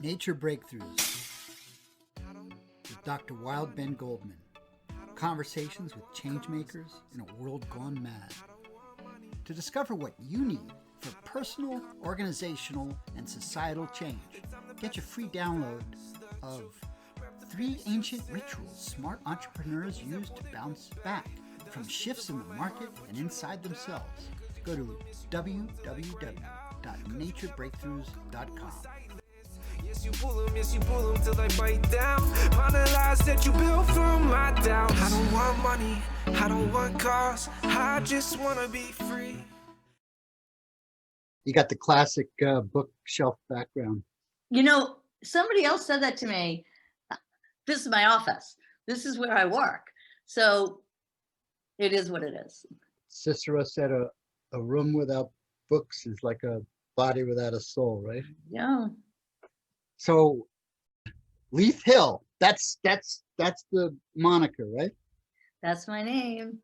Nature Breakthroughs with Dr. Wild Ben Goldman. Conversations with changemakers in a world gone mad. To discover what you need for personal, organizational, and societal change, get your free download of 3 ancient rituals smart entrepreneurs use to bounce back from shifts in the market and inside themselves. Go to www.naturebreakthroughs.com. Yes, you pull them till they bite down. On the lies that you built from my doubt. I don't want money, I don't want cars, I just wanna be free. You got the classic bookshelf background. You know, somebody else said that to me. This is my office. This is where I work. So it is what it is. Cicero said a room without books is like a body without a soul, right? Yeah. So Leith Hill, that's the moniker, right? That's my name.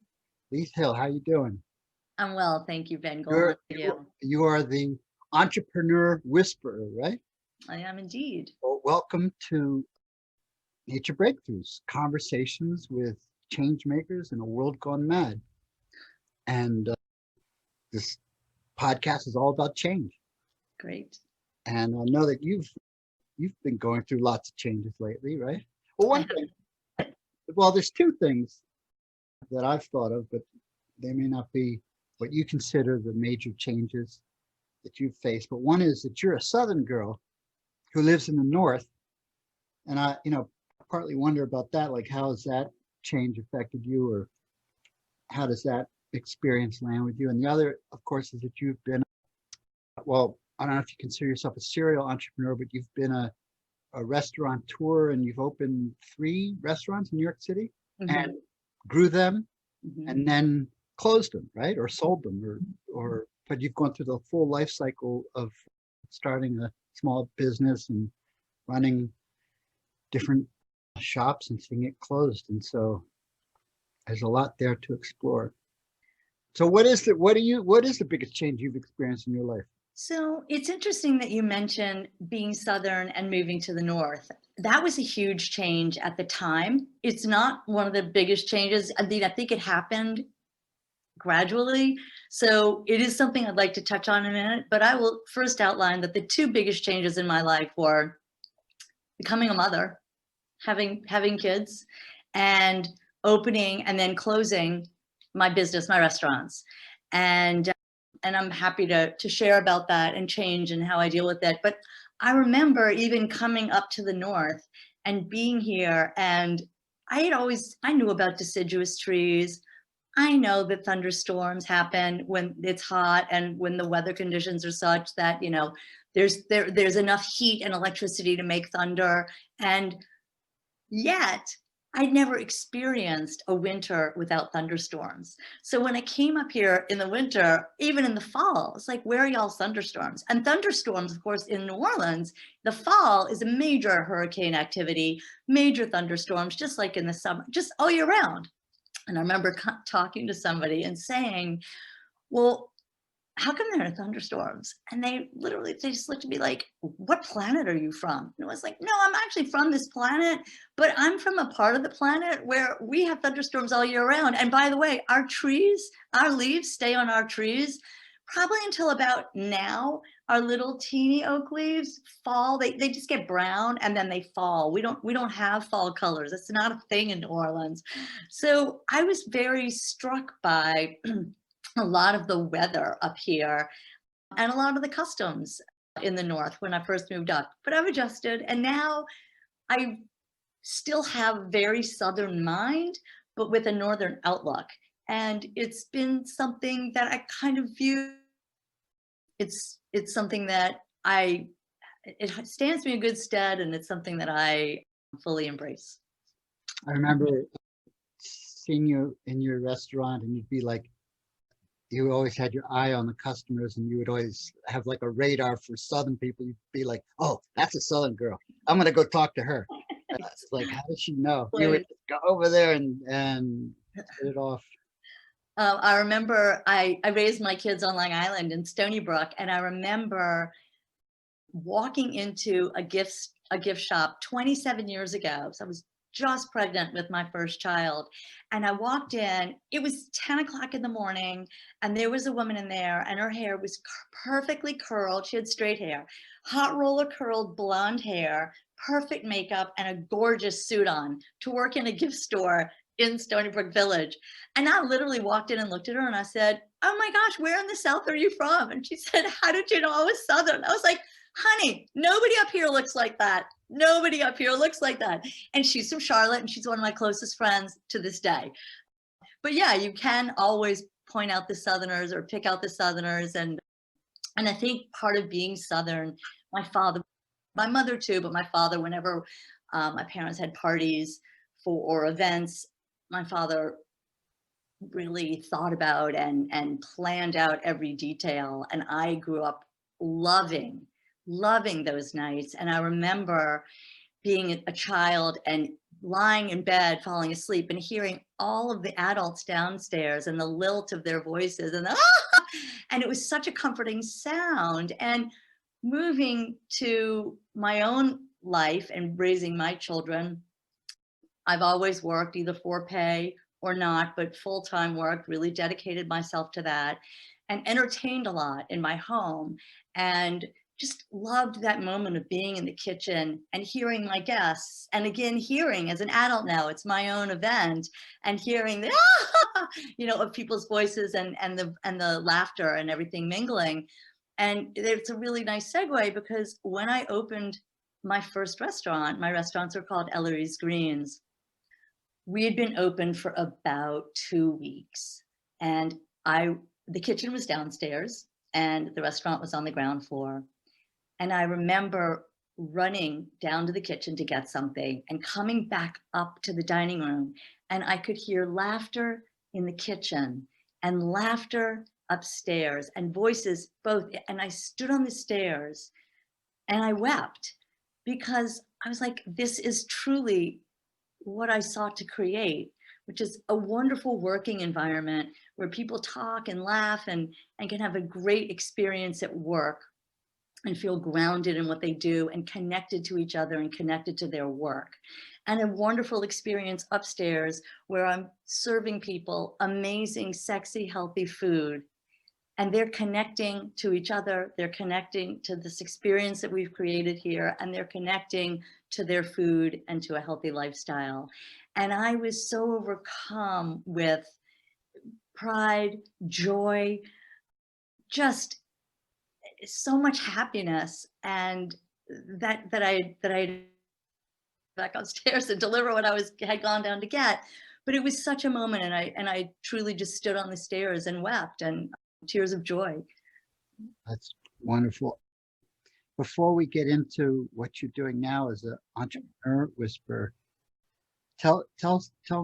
Leith Hill, how you doing? I'm well, thank you, Ben Goldman. You are the entrepreneur whisperer, right? I am indeed. Well, welcome to Nature Breakthroughs, conversations with change makers in a world gone mad. And this podcast is all about change. Great. And I know that you've been going through lots of changes lately, right? Well, one thing, there's 2 things that I've thought of, but they may not be what you consider the major changes that you've faced. But one is that you're a Southern girl who lives in the North. And I, partly wonder about that, like how has that change affected you, or how does that experience land with you? And the other, of course, is that you've been, well, I don't know if you consider yourself a serial entrepreneur, but you've been a restaurateur, and you've opened 3 restaurants in New York City and grew them and then closed them, right? Or sold them, but you've gone through the full life cycle of starting a small business and running different shops and seeing it closed. And so there's a lot there to explore. So what is the biggest change you've experienced in your life? So it's interesting that you mentioned being Southern and moving to the North. That was a huge change at the time. It's not one of the biggest changes. I think it happened gradually. So it is something I'd like to touch on in a minute, but I will first outline that the 2 biggest changes in my life were becoming a mother, having kids, and opening and then closing my business, my restaurants. And I'm happy to share about that and change and how I deal with it. But I remember even coming up to the North and being here, and I knew about deciduous trees. I know that thunderstorms happen when it's hot and when the weather conditions are such that, there's enough heat and electricity to make thunder. And yet I'd never experienced a winter without thunderstorms. So when I came up here in the winter, even in the fall, it's like, where are y'all thunderstorms? And thunderstorms, of course, in New Orleans, the fall is a major hurricane activity, major thunderstorms, just like in the summer, just all year round. And I remember talking to somebody and saying, well, how come there are thunderstorms? And they just looked at me like, what planet are you from? And I was like, no, I'm actually from this planet, but I'm from a part of the planet where we have thunderstorms all year round. And by the way, our leaves stay on our trees probably until about now. Our little teeny oak leaves fall, they just get brown and then they fall. We don't have fall colors. It's not a thing in New Orleans. So I was very struck by a lot of the weather up here and a lot of the customs in the North when I first moved up, but I've adjusted, and now I still have very Southern mind, but with a Northern outlook. And it's been something that I kind of view, it's something that it stands me in good stead, and it's something that I fully embrace. I remember seeing you in your restaurant, and you'd be like, you always had your eye on the customers, and you would always have like a radar for Southern people. You'd be like, oh, that's a Southern girl. I'm going to go talk to her. It's like, how does she know? You would just go over there and hit it off. I remember I raised my kids on Long Island in Stony Brook, and I remember walking into a gift shop 27 years ago. So I was just pregnant with my first child. And I walked in, it was 10 o'clock in the morning, and there was a woman in there, and her hair was perfectly curled. She had straight hair, hot roller curled blonde hair, perfect makeup, and a gorgeous suit on to work in a gift store in Stony Brook Village. And I literally walked in and looked at her and I said, "Oh my gosh, where in the South are you from?" And she said, "How did you know I was Southern?" I was like, "Honey, nobody up here looks like that. Nobody up here looks like that." And she's from Charlotte, and she's one of my closest friends to this day. But yeah, you can always point out the Southerners or pick out the Southerners. And I think part of being Southern, my father, my mother too, but my father, whenever my parents had parties or events, my father really thought about and planned out every detail. And I grew up loving those nights. And I remember being a child and lying in bed, falling asleep, and hearing all of the adults downstairs and the lilt of their voices and and it was such a comforting sound. And moving to my own life and raising my children, I've always worked either for pay or not, but full-time work, really dedicated myself to that, and entertained a lot in my home, and just loved that moment of being in the kitchen and hearing my guests. And again, hearing as an adult now, it's my own event, and hearing the, of people's voices and the laughter and everything mingling. And it's a really nice segue, because when I opened my first restaurant, my restaurants are called Ellery's Greens. We had been open for about 2 weeks, and the kitchen was downstairs and the restaurant was on the ground floor. And I remember running down to the kitchen to get something and coming back up to the dining room, and I could hear laughter in the kitchen and laughter upstairs and voices both. And I stood on the stairs and I wept, because I was like, this is truly what I sought to create, which is a wonderful working environment where people talk and laugh and can have a great experience at work and feel grounded in what they do and connected to each other and connected to their work. And a wonderful experience upstairs where I'm serving people amazing, sexy, healthy food. And they're connecting to each other. They're connecting to this experience that we've created here, and they're connecting to their food and to a healthy lifestyle. And I was so overcome with pride, joy, just so much happiness, and that I back upstairs and deliver what had gone down to get. But it was such a moment, and I truly just stood on the stairs and wept, and tears of joy. That's wonderful. Before we get into what you're doing now as an entrepreneur whisperer, tell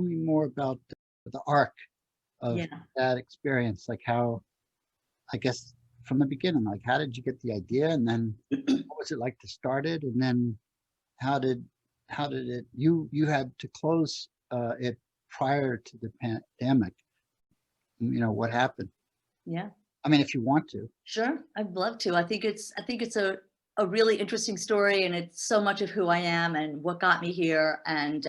me more about the arc of that experience. Like how, I guess from the beginning, like how did you get the idea, and then what was it like to start it, and then how did it you had to close it prior to the pandemic? What happened? Yeah. I mean, if you want to. Sure, I'd love to. I think it's a really interesting story, and it's so much of who I am and what got me here. And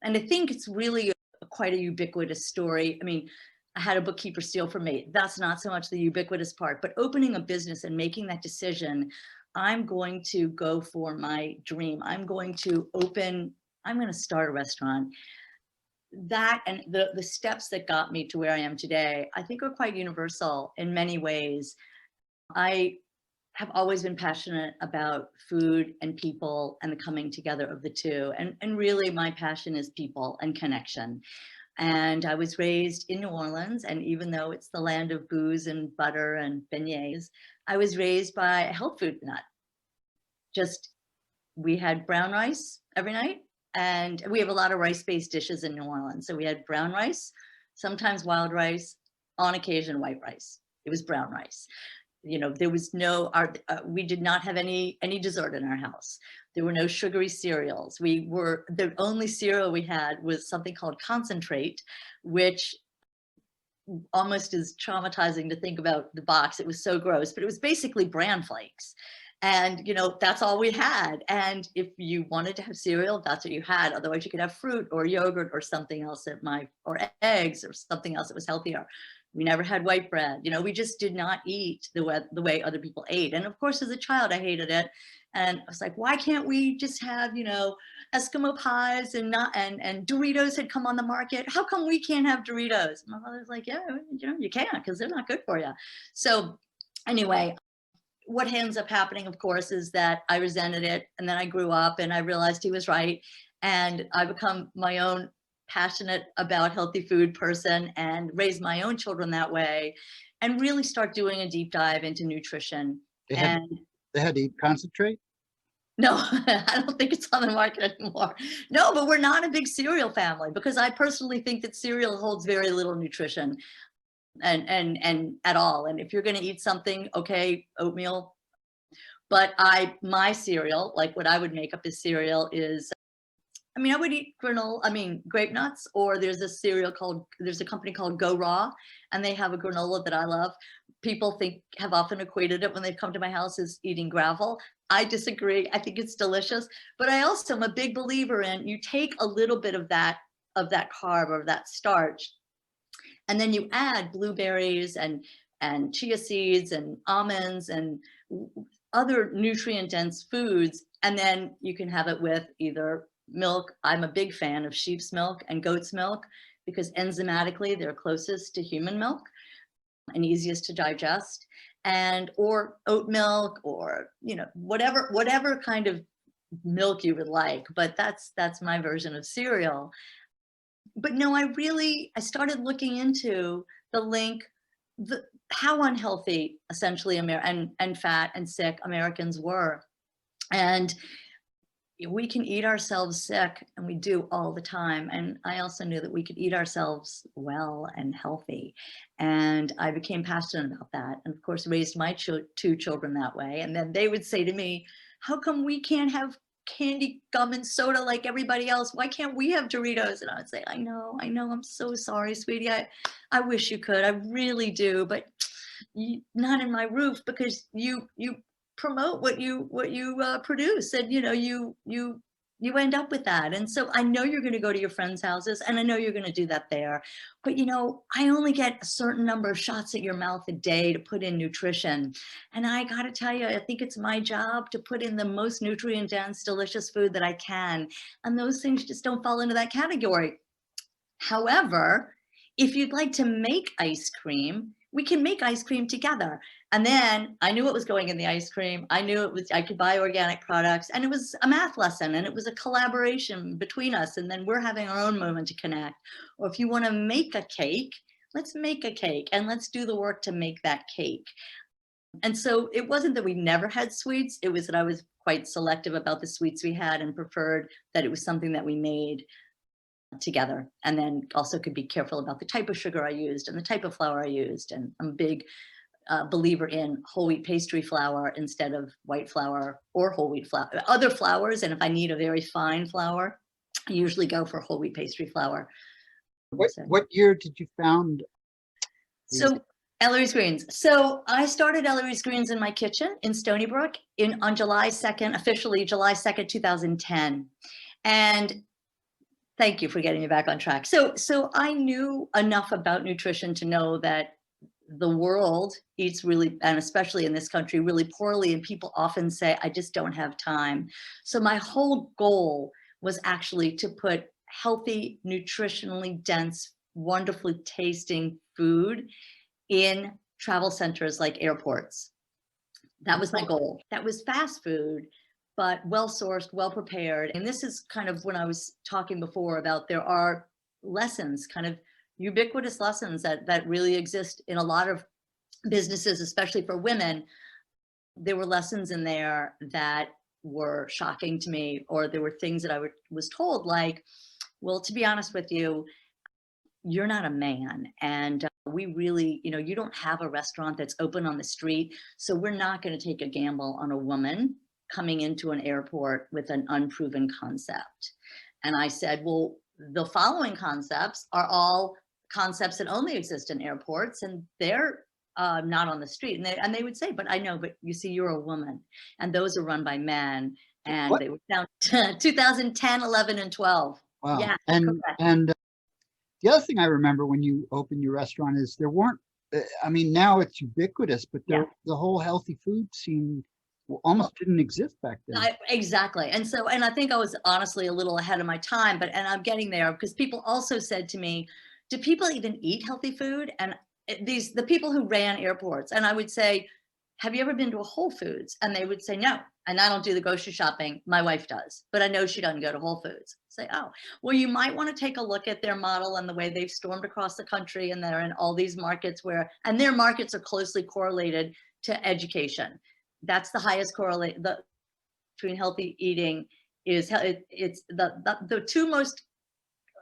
I think it's really quite a ubiquitous story. I mean, I had a bookkeeper steal from me. That's not so much the ubiquitous part, but opening a business and making that decision, I'm going to go for my dream. I'm going to start a restaurant. That and the steps that got me to where I am today, I think are quite universal in many ways. I have always been passionate about food and people and the coming together of the two. And really my passion is people and connection. And I was raised in New Orleans, and even though it's the land of booze and butter and beignets, I was raised by a health food nut. We had brown rice every night. And we have a lot of rice-based dishes in New Orleans. So we had brown rice, sometimes wild rice, on occasion white rice. It was brown rice. There was we did not have any dessert in our house. There were no sugary cereals. The only cereal we had was something called concentrate, which almost is traumatizing to think about the box. It was so gross, but it was basically bran flakes. And, that's all we had. And if you wanted to have cereal, that's what you had. Otherwise you could have fruit or yogurt or something else or eggs or something else that was healthier. We never had white bread. We just did not eat the way other people ate. And of course, as a child, I hated it. And I was like, why can't we just have, Eskimo pies and Doritos had come on the market. How come we can't have Doritos? My mother's like, yeah, you can't because they're not good for you. So anyway, what ends up happening, of course, is that I resented it. And then I grew up and I realized he was right. And I become my own passionate about healthy food person and raise my own children that way and really start doing a deep dive into nutrition. They had, And they had to eat concentrate? no, I don't think it's on the market anymore. No, but we're not a big cereal family because I personally think that cereal holds very little nutrition and at all. And if you're going to eat something, okay, oatmeal. But my cereal, like what I would make up as cereal is, I would eat grape nuts, or there's a company called Go Raw, and they have a granola that I love. People have often equated it when they've come to my house as eating gravel. I disagree. I think it's delicious, but I also am a big believer in you take a little bit of that carb or that starch, and then you add blueberries and chia seeds and almonds and other nutrient dense foods, and then you can have it with either milk. I'm a big fan of sheep's milk and goat's milk because enzymatically they're closest to human milk and easiest to digest, or oat milk, or whatever kind of milk you would like. But that's my version of cereal. But no, I started looking into the link, how unhealthy essentially and fat and sick Americans were. And we can eat ourselves sick, and we do all the time. And I also knew that we could eat ourselves well and healthy. And I became passionate about that. And of course, raised my two children that way. And then they would say to me, how come we can't have candy, gum, and soda like everybody else? Why can't we have Doritos? And I would say, I know, I'm so sorry, sweetie. I wish you could, I really do, but not in my roof, because you promote what you produce, and you end up with that. And so I know you're going to go to your friends' houses, and I know you're going to do that there, but I only get a certain number of shots at your mouth a day to put in nutrition. And I got to tell you, I think it's my job to put in the most nutrient dense, delicious food that I can. And those things just don't fall into that category. However, if you'd like to make ice cream, we can make ice cream together. And then I knew what was going in the ice cream. I knew I could buy organic products, and it was a math lesson, and it was a collaboration between us. And then we're having our own moment to connect. Or if you want to make a cake, let's make a cake, and let's do the work to make that cake. And so it wasn't that we never had sweets. It was that I was quite selective about the sweets we had and preferred that it was something that we made together, and then also could be careful about the type of sugar I used and the type of flour I used. And I'm a big believer in whole wheat pastry flour instead of white flour or whole wheat flour, other flours. And if I need a very fine flour, I usually go for whole wheat pastry flour. What year did you found? So Ellery's Greens. So I started Ellery's Greens in my kitchen in Stony Brook on July 2nd, officially July 2nd, 2010. And thank you for getting me back on track. So I knew enough about nutrition to know that the world eats really, and especially in this country, really poorly. And people often say, I just don't have time. So my whole goal was actually to put healthy, nutritionally dense, wonderfully tasting food in travel centers like airports. That was my goal. That was fast food, but well-sourced, well-prepared. And this is kind of when I was talking before about there are lessons, kind of ubiquitous lessons that really exist in a lot of businesses, especially for women. There were lessons in there that were shocking to me, or there were things that I was told, like, well, to be honest with you, you're not a man, and we really, you don't have a restaurant that's open on the street, so we're not going to take a gamble on a woman coming into an airport with an unproven concept. And I said, well, the following concepts are all concepts that only exist in airports, and they're not on the street. And they would say, but I know, but you see, you're a woman, and those are run by men. And What? they were found 2010, 11, and 12. Wow. Yeah, And correct. the other thing I remember when you opened your restaurant is there weren't, I mean, now it's ubiquitous, but Yeah. the whole healthy food scene almost didn't exist back then. Exactly. And so, and I think I was honestly a little ahead of my time, and I'm getting there because people also said to me, do people even eat healthy food? And the people who ran airports, and I would say, have you ever been to a Whole Foods? And they would say, no. And I don't do the grocery shopping. My wife does, but I know she doesn't go to Whole Foods. Say, oh, well, you might want to take a look at their model and the way they've stormed across the country, and they're in all these markets and their markets are closely correlated to education. That's the highest correlate between healthy eating is it's the two most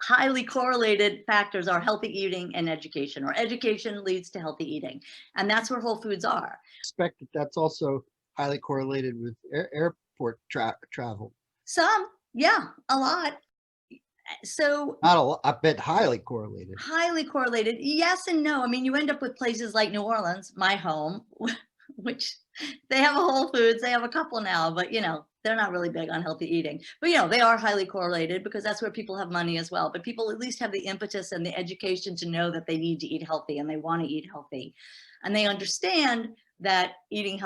highly correlated factors are healthy eating and education, or education leads to healthy eating. And that's where Whole Foods are. I expect that that's also highly correlated with airport travel. Some, yeah, a lot. So Not a lot, I bet highly correlated. Highly correlated, yes and no. I mean, you end up with places like New Orleans, my home, which they have a Whole Foods, they have a couple now, but they're not really big on healthy eating. But they are highly correlated because that's where people have money as well. But people at least have the impetus and the education to know that they need to eat healthy and they want to eat healthy. And they understand that eating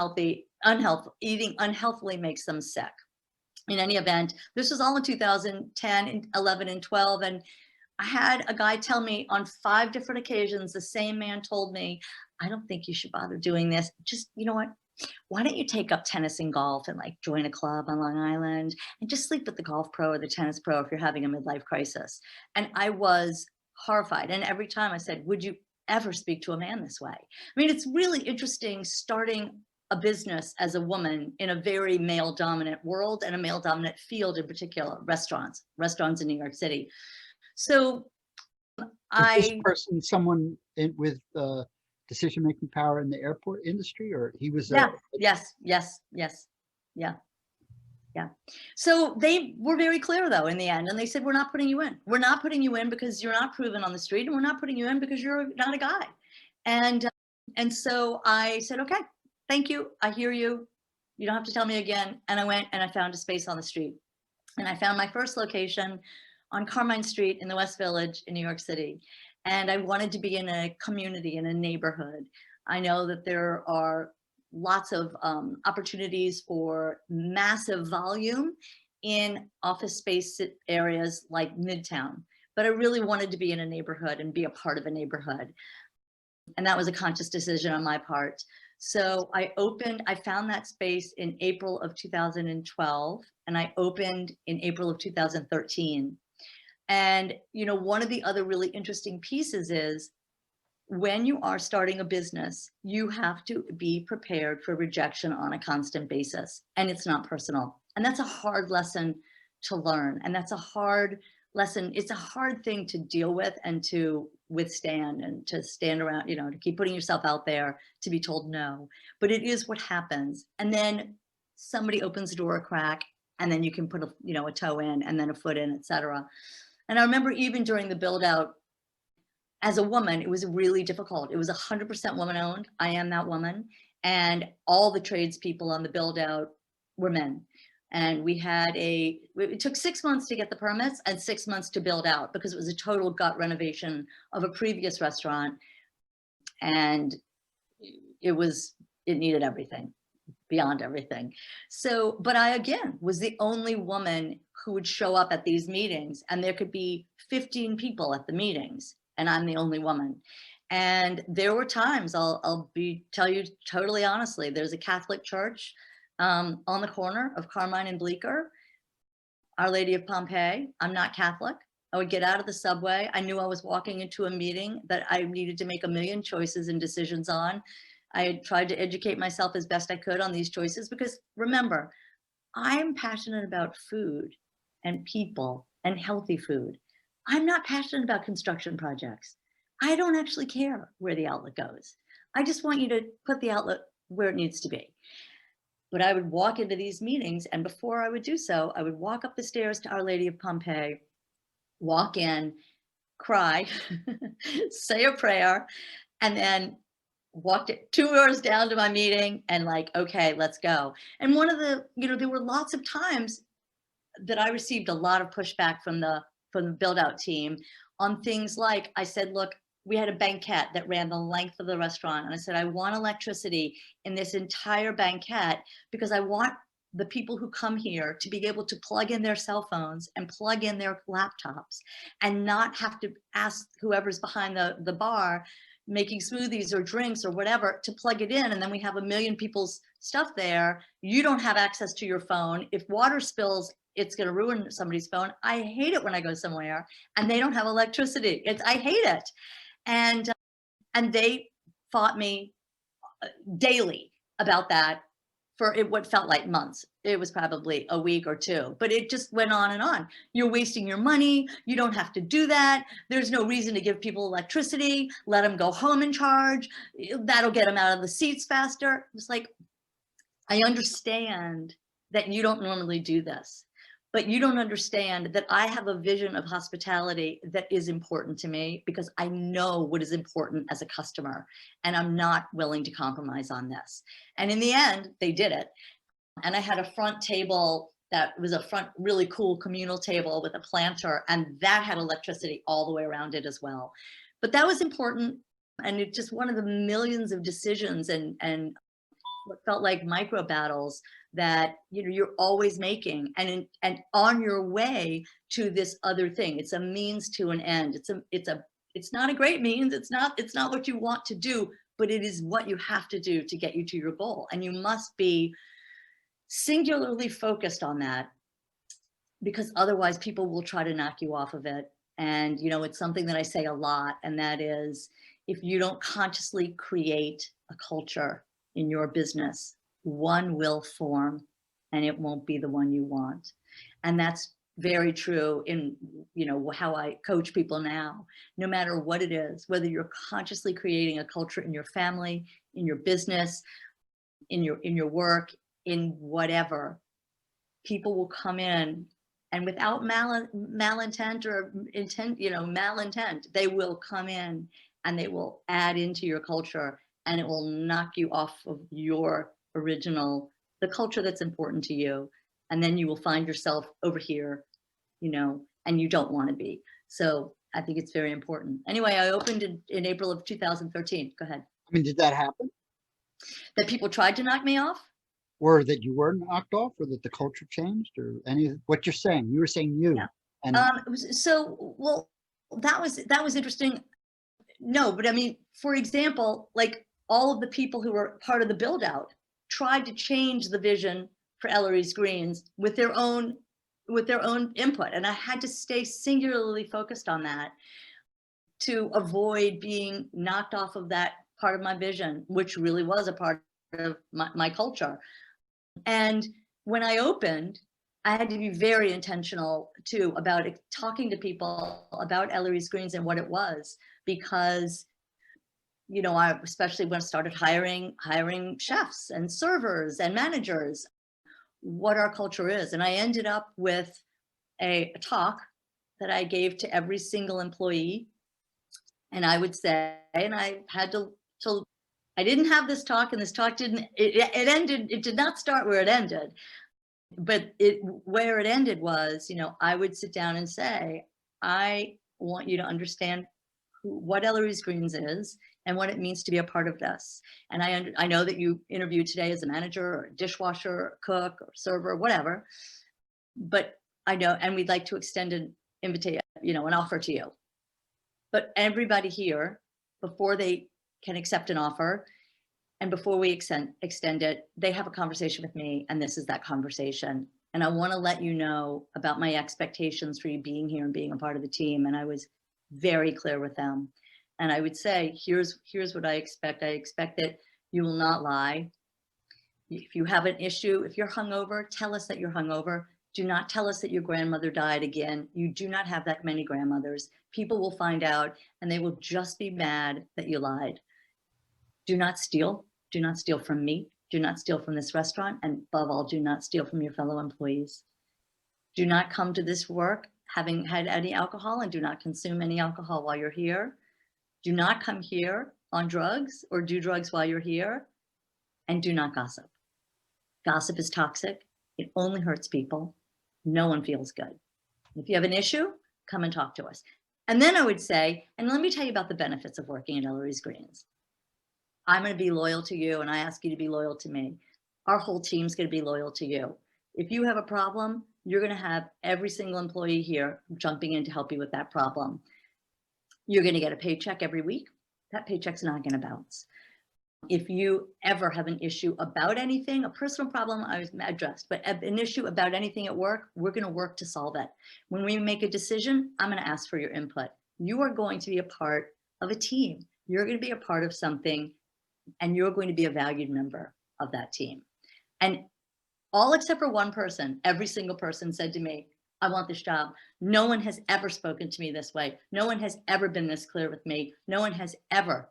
unhealthily makes them sick. In any event, this was all in 2010, 11, and 12. And I had a guy tell me on 5 different occasions, the same man told me, I don't think you should bother doing this. Just, you know what? Why don't you take up tennis and golf and join a club on Long Island and just sleep with the golf pro or the tennis pro if you're having a midlife crisis? And I was horrified. And every time I said, would you ever speak to a man this way? I mean, it's really interesting starting a business as a woman in a very male dominant world and a male dominant field, in particular, restaurants in New York City. So Was this person someone with decision-making power in the airport industry, or he was? Yes. So they were very clear though in the end, and they said, we're not putting you in. We're not putting you in because you're not proven on the street, and we're not putting you in because you're not a guy. And so I said, okay, thank you. I hear you. You don't have to tell me again. And I went and I found a space on the street, and I found my first location on Carmine Street in the West Village in New York City. And I wanted to be in a community, in a neighborhood. I know that there are lots of opportunities for massive volume in office space areas like Midtown, but I really wanted to be in a neighborhood and be a part of a neighborhood. And that was a conscious decision on my part. So I found that space in April of 2012, and I opened in April of 2013. And, one of the other really interesting pieces is when you are starting a business, you have to be prepared for rejection on a constant basis. And it's not personal. And that's a hard lesson to learn. And that's a hard lesson. It's a hard thing to deal with and to withstand and to stand around, to keep putting yourself out there, to be told no. But it is what happens. And then somebody opens the door a crack, and then you can put a toe in, and then a foot in, etc. And I remember even during the build out, as a woman, it was really difficult. It was 100% woman owned. I am that woman. And all the tradespeople on the build out were men. And it took 6 months to get the permits and 6 months to build out, because it was a total gut renovation of a previous restaurant. And it needed everything, beyond everything. So, but I, again, was the only woman who would show up at these meetings, and there could be 15 people at the meetings, and I'm the only woman. And there were times, tell you totally honestly, there's a Catholic church on the corner of Carmine and Bleecker, Our Lady of Pompeii. I'm not Catholic. I would get out of the subway. I knew I was walking into a meeting that I needed to make a million choices and decisions on. I had tried to educate myself as best I could on these choices, because remember, I'm passionate about food and people and healthy food. I'm not passionate about construction projects. I don't actually care where the outlet goes. I just want you to put the outlet where it needs to be. But I would walk into these meetings, and before I would do so, I would walk up the stairs to Our Lady of Pompeii, walk in, cry, say a prayer, and then walked it 2 doors down to my meeting and like, okay, let's go. And one of the, there were lots of times that I received a lot of pushback from the build out team on things like, I said, look, we had a banquette that ran the length of the restaurant. And I said, I want electricity in this entire banquette because I want the people who come here to be able to plug in their cell phones and plug in their laptops and not have to ask whoever's behind the bar making smoothies or drinks or whatever to plug it in. And then we have a million people's stuff there. You don't have access to your phone. If water spills, it's going to ruin somebody's phone. I hate it when I go somewhere and they don't have electricity. I hate it. And they fought me daily about that for what felt like months. It was probably a week or two, but it just went on and on. You're wasting your money. You don't have to do that. There's no reason to give people electricity. Let them go home and charge. That'll get them out of the seats faster. It's like, I understand that you don't normally do this, but you don't understand that I have a vision of hospitality that is important to me because I know what is important as a customer and I'm not willing to compromise on this. And in the end, they did it. And I had a front table that was a front really cool communal table with a planter, and that had electricity all the way around it as well. But that was important. And it's just one of the millions of decisions and what felt like micro battles that you're always making and on your way to this other thing. It's a means to an end. It's not a great means. It's not what you want to do, but it is what you have to do to get you to your goal. And you must be singularly focused on that because otherwise people will try to knock you off of it. And it's something that I say a lot, and that is, if you don't consciously create a culture in your business, one will form and it won't be the one you want. And that's very true in how I coach people now. No matter what it is, whether you're consciously creating a culture in your family, in your business, in your work, in whatever, people will come in and without malintent or intent, malintent, they will come in and they will add into your culture, and it will knock you off of your original, the culture that's important to you. And then you will find yourself over here, and you don't want to be. So I think it's very important. Anyway, I opened in April of 2013. Go ahead. I mean, did that happen? That people tried to knock me off? Or that you were knocked off, or that the culture changed, or what you're saying? You were saying you. Yeah. And Well, that was interesting. No, but I mean, for example, like all of the people who were part of the build out tried to change the vision for Ellery's Greens with their own input. And I had to stay singularly focused on that to avoid being knocked off of that part of my vision, which really was a part of my culture. And when I opened, I had to be very intentional too about talking to people about Ellery's Greens and what it was, because I especially when I started hiring chefs and servers and managers, what our culture is. And I ended up with a talk that I gave to every single employee. And I would say, and I had to I didn't have this talk, and this talk it did not start where it ended, but where it ended was, I would sit down and say, I want you to understand what Ellery's Greens is and what it means to be a part of this. And I know that you interviewed today as a manager or a dishwasher, or cook or server, or whatever, but I know, and we'd like to extend an invitation, an offer to you. But everybody here, before they can accept an offer and before we extend it, they have a conversation with me, and this is that conversation. And I want to let you know about my expectations for you being here and being a part of the team. And I was very clear with them. And I would say, here's what I expect. I expect that you will not lie. If you have an issue, if you're hungover, tell us that you're hungover. Do not tell us that your grandmother died again. You do not have that many grandmothers. People will find out, and they will just be mad that you lied. Do not steal. Do not steal from me. Do not steal from this restaurant. And above all, do not steal from your fellow employees. Do not come to this work having had any alcohol, and do not consume any alcohol while you're here. Do not come here on drugs or do drugs while you're here, and do not gossip. Gossip is toxic. It only hurts people. No one feels good. If you have an issue, come and talk to us. And then I would say, and let me tell you about the benefits of working at Ellery's Greens. I'm going to be loyal to you, and I ask you to be loyal to me. Our whole team's going to be loyal to you. If you have a problem, you're going to have every single employee here jumping in to help you with that problem. You're going to get a paycheck every week. That paycheck's not going to bounce. If you ever have an issue about anything, a personal problem I was addressed, but an issue about anything at work, we're going to work to solve it. When we make a decision, I'm going to ask for your input. You are going to be a part of a team. You're going to be a part of something, and you're going to be a valued member of that team. And all except for one person, every single person said to me, I want this job. No one has ever spoken to me this way. No one has ever been this clear with me. No one has ever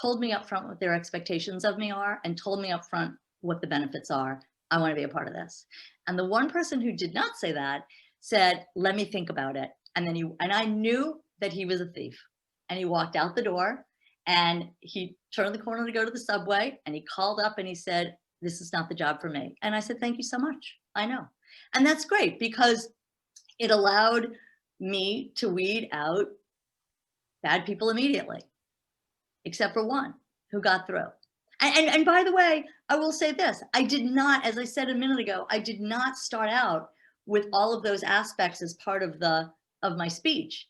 told me up front what their expectations of me are and told me up front what the benefits are. I want to be a part of this. And the one person who did not say that said, let me think about it. And then I knew that he was a thief. And he walked out the door and he turned the corner to go to the subway, and he called up and he said, this is not the job for me. And I said, thank you so much. I know. And that's great because it allowed me to weed out bad people immediately, except for one who got through. And by the way, I will say this, I did not, as I said a minute ago, I did not start out with all of those aspects as part of my speech.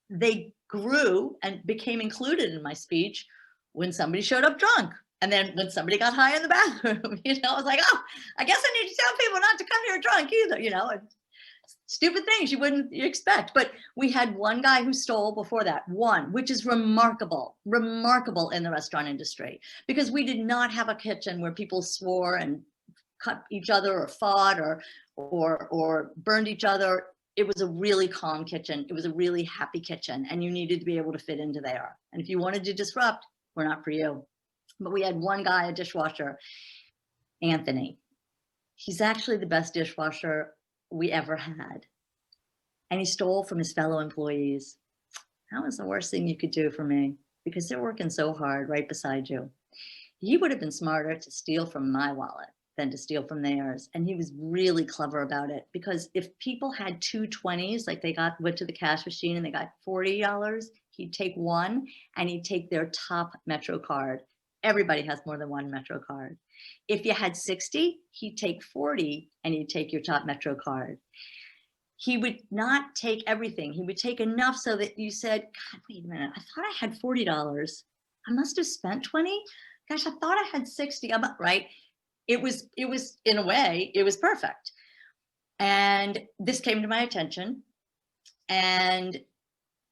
They grew and became included in my speech when somebody showed up drunk. And then when somebody got high in the bathroom, I was like, oh, I guess I need to tell people not to come here drunk either, stupid things you wouldn't expect. But we had one guy who stole before that, which is remarkable in the restaurant industry, because we did not have a kitchen where people swore and cut each other or fought or burned each other. It was a really calm kitchen. It was a really happy kitchen, and you needed to be able to fit into there. And if you wanted to disrupt, we're not for you. But we had one guy, a dishwasher, Anthony. He's actually the best dishwasher we ever had. And he stole from his fellow employees. That was the worst thing you could do for me because they're working so hard right beside you. He would have been smarter to steal from my wallet than to steal from theirs. And he was really clever about it because if people had 2 20s, like went to the cash machine and they got $40, he'd take one and he'd take their top Metro card. Everybody has more than one Metro card. If you had 60, he'd take 40 and he'd take your top Metro card. He would not take everything. He would take enough so that you said, God, wait a minute, I thought I had $40. I must have spent 20. Gosh, I thought I had 60, right? It was, in a way, it was perfect. And this came to my attention and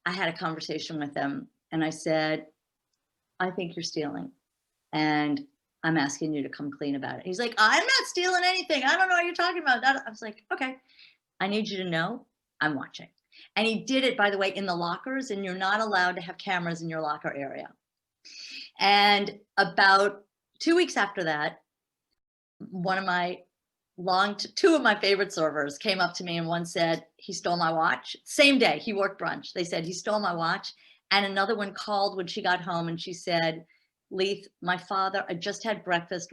I had a conversation with him and I said, I think you're stealing. And I'm asking you to come clean about it. He's like, I'm not stealing anything. I don't know what you're talking about. I was like, okay, I need you to know I'm watching. And he did it, by the way, in the lockers, and you're not allowed to have cameras in your locker area. And about 2 weeks after that, two of my favorite servers came up to me and one said, he stole my watch. Same day, he worked brunch. They said, he stole my watch. And another one called when she got home and she said, Leith, my father, I just had breakfast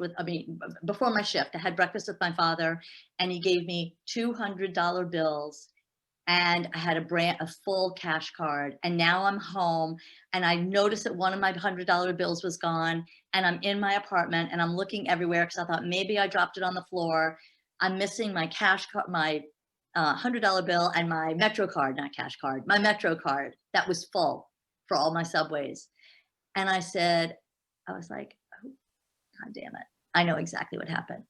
before my shift, I had breakfast with my father and he gave me $200 bills and I had a full cash card. And now I'm home and I noticed that one of my $100 bills was gone and I'm in my apartment and I'm looking everywhere because I thought maybe I dropped it on the floor. I'm missing my cash card, my $100 bill and my Metro card, not cash card, my Metro card that was full for all my subways. And I was like, oh, God damn it. I know exactly what happened.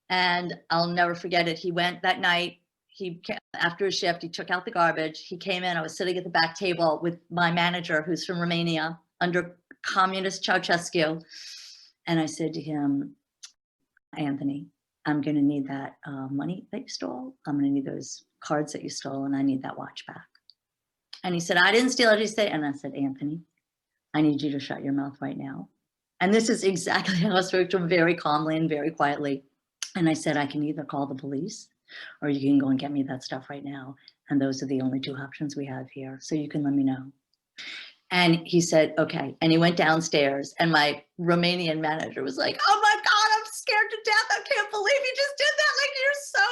And I'll never forget it. He went that night, after his shift, he took out the garbage. He came in, I was sitting at the back table with my manager who's from Romania under communist Ceausescu. And I said to him, Anthony, I'm gonna need that money that you stole. I'm gonna need those cards that you stole and I need that watch back. And he said, I didn't steal it. He said, and I said, Anthony, I need you to shut your mouth right now. And this is exactly how I spoke to him, very calmly and very quietly. And I said, I can either call the police or you can go and get me that stuff right now. And those are the only 2 options we have here. So you can let me know. And he said, okay. And he went downstairs and my Romanian manager was like, oh my God, I'm scared to death. I can't believe you just did that. Like, you're so,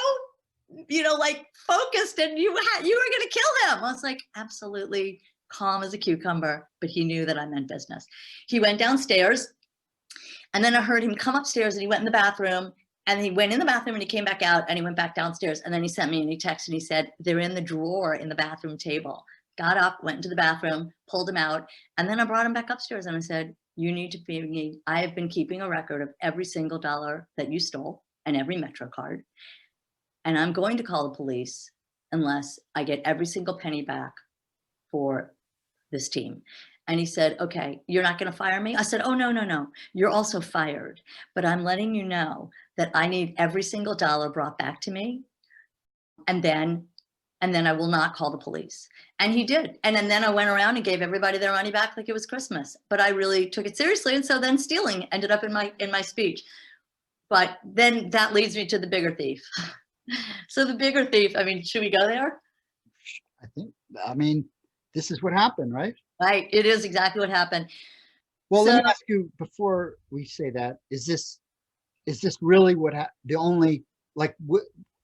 like focused and you were going to kill him. I was like, absolutely calm as a cucumber, but he knew that I meant business. He went downstairs and then I heard him come upstairs and he went in the bathroom and he went in the bathroom and he came back out and he went back downstairs. And then he sent me and he texted and he said, they're in the drawer in the bathroom table. Got up, went into the bathroom, pulled him out. And then I brought him back upstairs and I said, you need to pay me. I have been keeping a record of every single dollar that you stole and every Metro card. And I'm going to call the police unless I get every single penny back for this team. And he said, okay, you're not going to fire me? I said, oh, no, no, no. You're also fired. But I'm letting you know that I need every single dollar brought back to me. And then I will not call the police. And he did. And then I went around and gave everybody their money back like it was Christmas. But I really took it seriously. And so then stealing ended up in my speech. But then that leads me to the bigger thief. So the bigger thief, I mean, should we go there? I mean, this is what happened, right? Right. It is exactly what happened. Well, So- let me ask you before we say that, is this really what the only, like,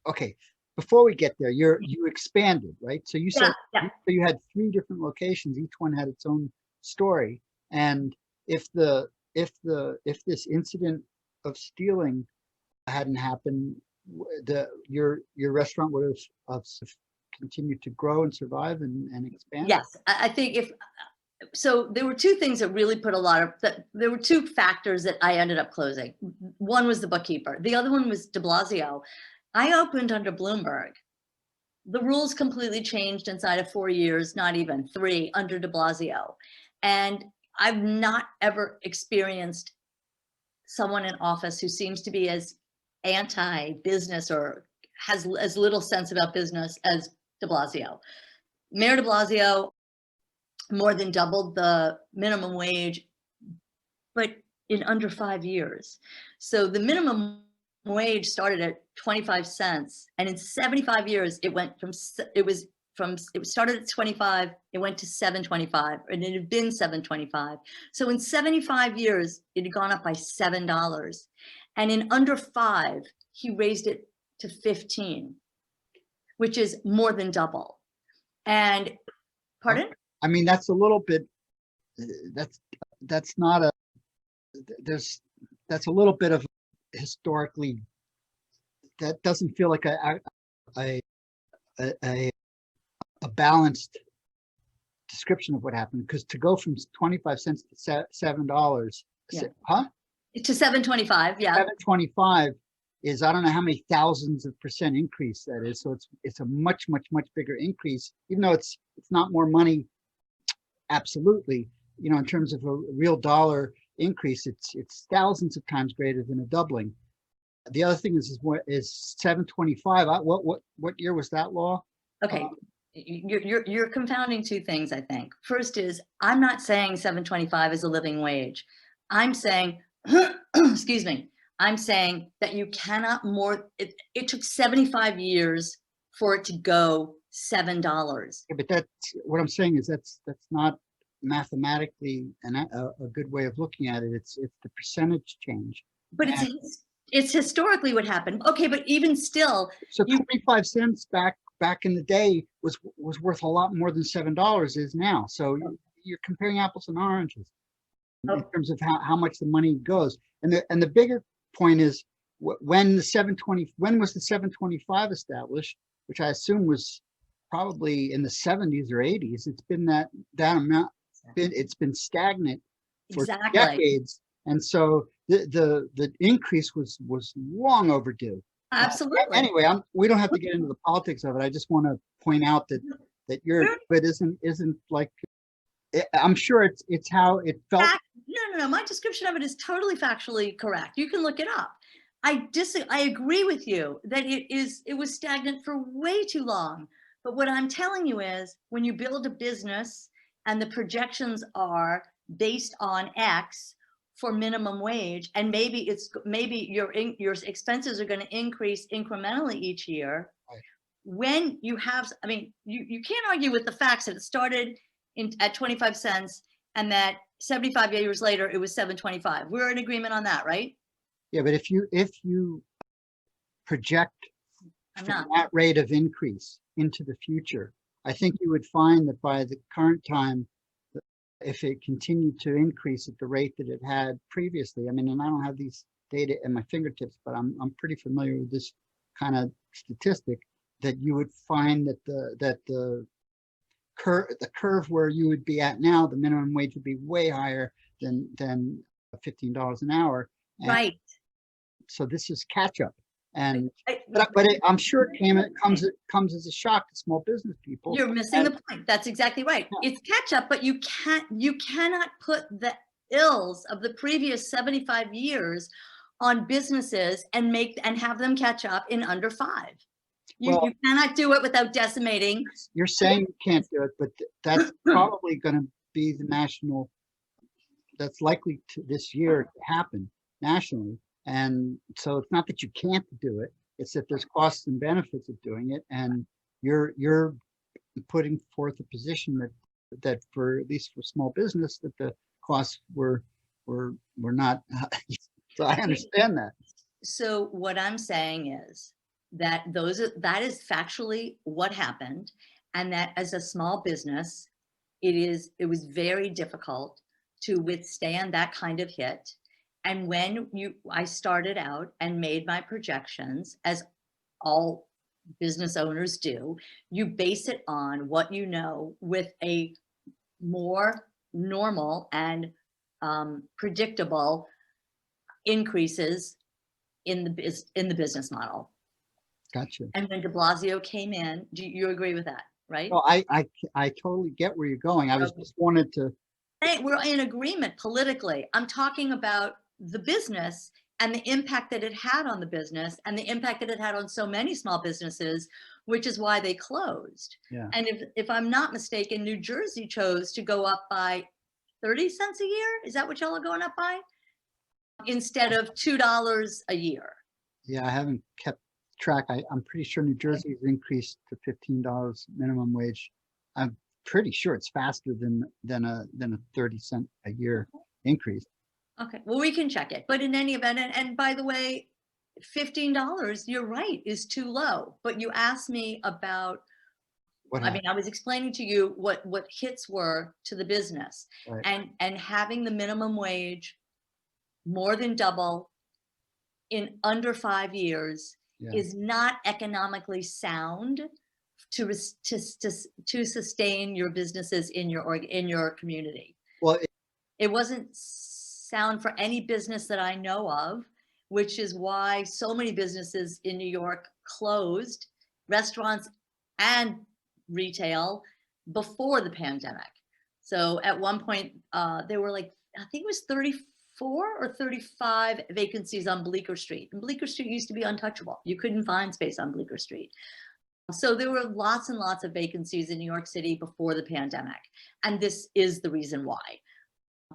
okay, before we get there, you expanded, right? So you said, Yeah. so you had 3 different locations, each one had its own story. And if this incident of stealing hadn't happened, your restaurant would have continued to grow and survive and expand? Yes, I think so there were 2 things that really put there were 2 factors that I ended up closing. One was the bookkeeper. The other one was de Blasio. I opened under Bloomberg. The rules completely changed inside of 4 years, not even 3, under de Blasio. And I've not ever experienced someone in office who seems to be as anti-business or has as little sense about business as de Blasio. Mayor de Blasio more than doubled the minimum wage, but in under 5 years. So the minimum wage started at 25 cents, and in 75 years, it started at 25, it went to 7.25, and it had been 7.25. So in 75 years, it had gone up by $7. And in under 5, he raised it to 15, which is more than double. And pardon? I mean, that's a little bit, that's not a, that's a little bit of historically, that doesn't feel like a balanced description of what happened, because to go from 25 cents to $7, Yeah. huh? To 7.25, yeah. 7.25 is, I don't know how many thousands of % increase that is. So it's a much bigger increase, even though it's not more money. Absolutely, in terms of a real dollar increase, it's thousands of times greater than a doubling. The other thing is 7.25. What year was that law? Okay, you're confounding 2 things, I think. First is, I'm not saying 7.25 is a living wage. I'm saying, excuse me, I'm saying that you cannot it took 75 years for it to go $7. Yeah, but that's what I'm saying is that's not mathematically a good way of looking at it. It's the percentage change. But it's historically what happened. Okay, but even still, so 25 cents back in the day was worth a lot more than $7 is now. So you're comparing apples and oranges in terms of how much the money goes. And the bigger point is, when was the 7.25 established, which I assume was probably in the 70s or 80s. It's been that amount. It's been stagnant for decades, and so the increase was long overdue. Absolutely. Anyway, we don't have to get into the politics of it. I just want to point out that your bit isn't like. I'm sure it's how it felt. No. My description of it is totally factually correct. You can look it up. I agree with you that it was stagnant for way too long. But what I'm telling you is, when you build a business and the projections are based on X for minimum wage, and maybe your expenses are going to increase incrementally each year. Right. When you have, I mean, you can't argue with the facts that it started at 25 cents, and that 75 years later, it was 7.25. We're in agreement on that, right? Yeah, but if you project I'm from not. that rate of increase into the future, I think you would find that by the current time, if it continued to increase at the rate that it had previously, I mean, and I don't have these data at my fingertips, but I'm pretty familiar with this kind of statistic, that you would find that the curve where you would be at now, the minimum wage would be way higher than $15 an hour. And Right. so this is catch up. And I- but I'm sure it comes as a shock to small business people. You're missing And the point. That's exactly right. Yeah. It's catch up, but you cannot put the ills of the previous 75 years on businesses and have them catch up in under 5. You Well- cannot do it without decimating. You're saying you can't do it, but that's probably going to be the national, that's likely to this year to happen nationally. And so it's not that you can't do it, it's that there's costs and benefits of doing it. And you're putting forth a position that for, at least for small business, that the costs were not, so I understand that. So what I'm saying is that that is factually what happened, and that as a small business, it was very difficult to withstand that kind of hit. And when I started out and made my projections, as all business owners do, you base it on what you know with a more normal and predictable increases in the business model. Gotcha. And when de Blasio came in, do you agree with that, right? Well, I totally get where you're going. I was Okay. just wanted to, Hey, we're in agreement politically. I'm talking about the business and the impact that it had on the business and the impact that it had on so many small businesses, which is why they closed. Yeah. And if I'm not mistaken, New Jersey chose to go up by 30 cents a year. Is that what y'all are going up by? Instead of $2 a year. yeah, I haven't kept track. I'm pretty sure New Jersey's increased to $15 minimum wage. I'm pretty sure it's faster than a 30 cent a year increase. Okay, well, we can check it. But in any event, and by the way, $15, you're right, is too low. But you asked me about, What I happened? mean, I was explaining to you what hits were to the business, Right. and having the minimum wage more than double in under 5 years Yeah. is not economically sound to sustain your businesses in your community. Well, It wasn't sound for any business that I know of, which is why so many businesses in New York closed, restaurants and retail, before the pandemic. So at one point, there were like, I think it was 34 or 35 vacancies on Bleecker Street. And Bleecker Street used to be untouchable. You couldn't find space on Bleecker Street. So there were lots and lots of vacancies in New York City before the pandemic. And this is the reason why.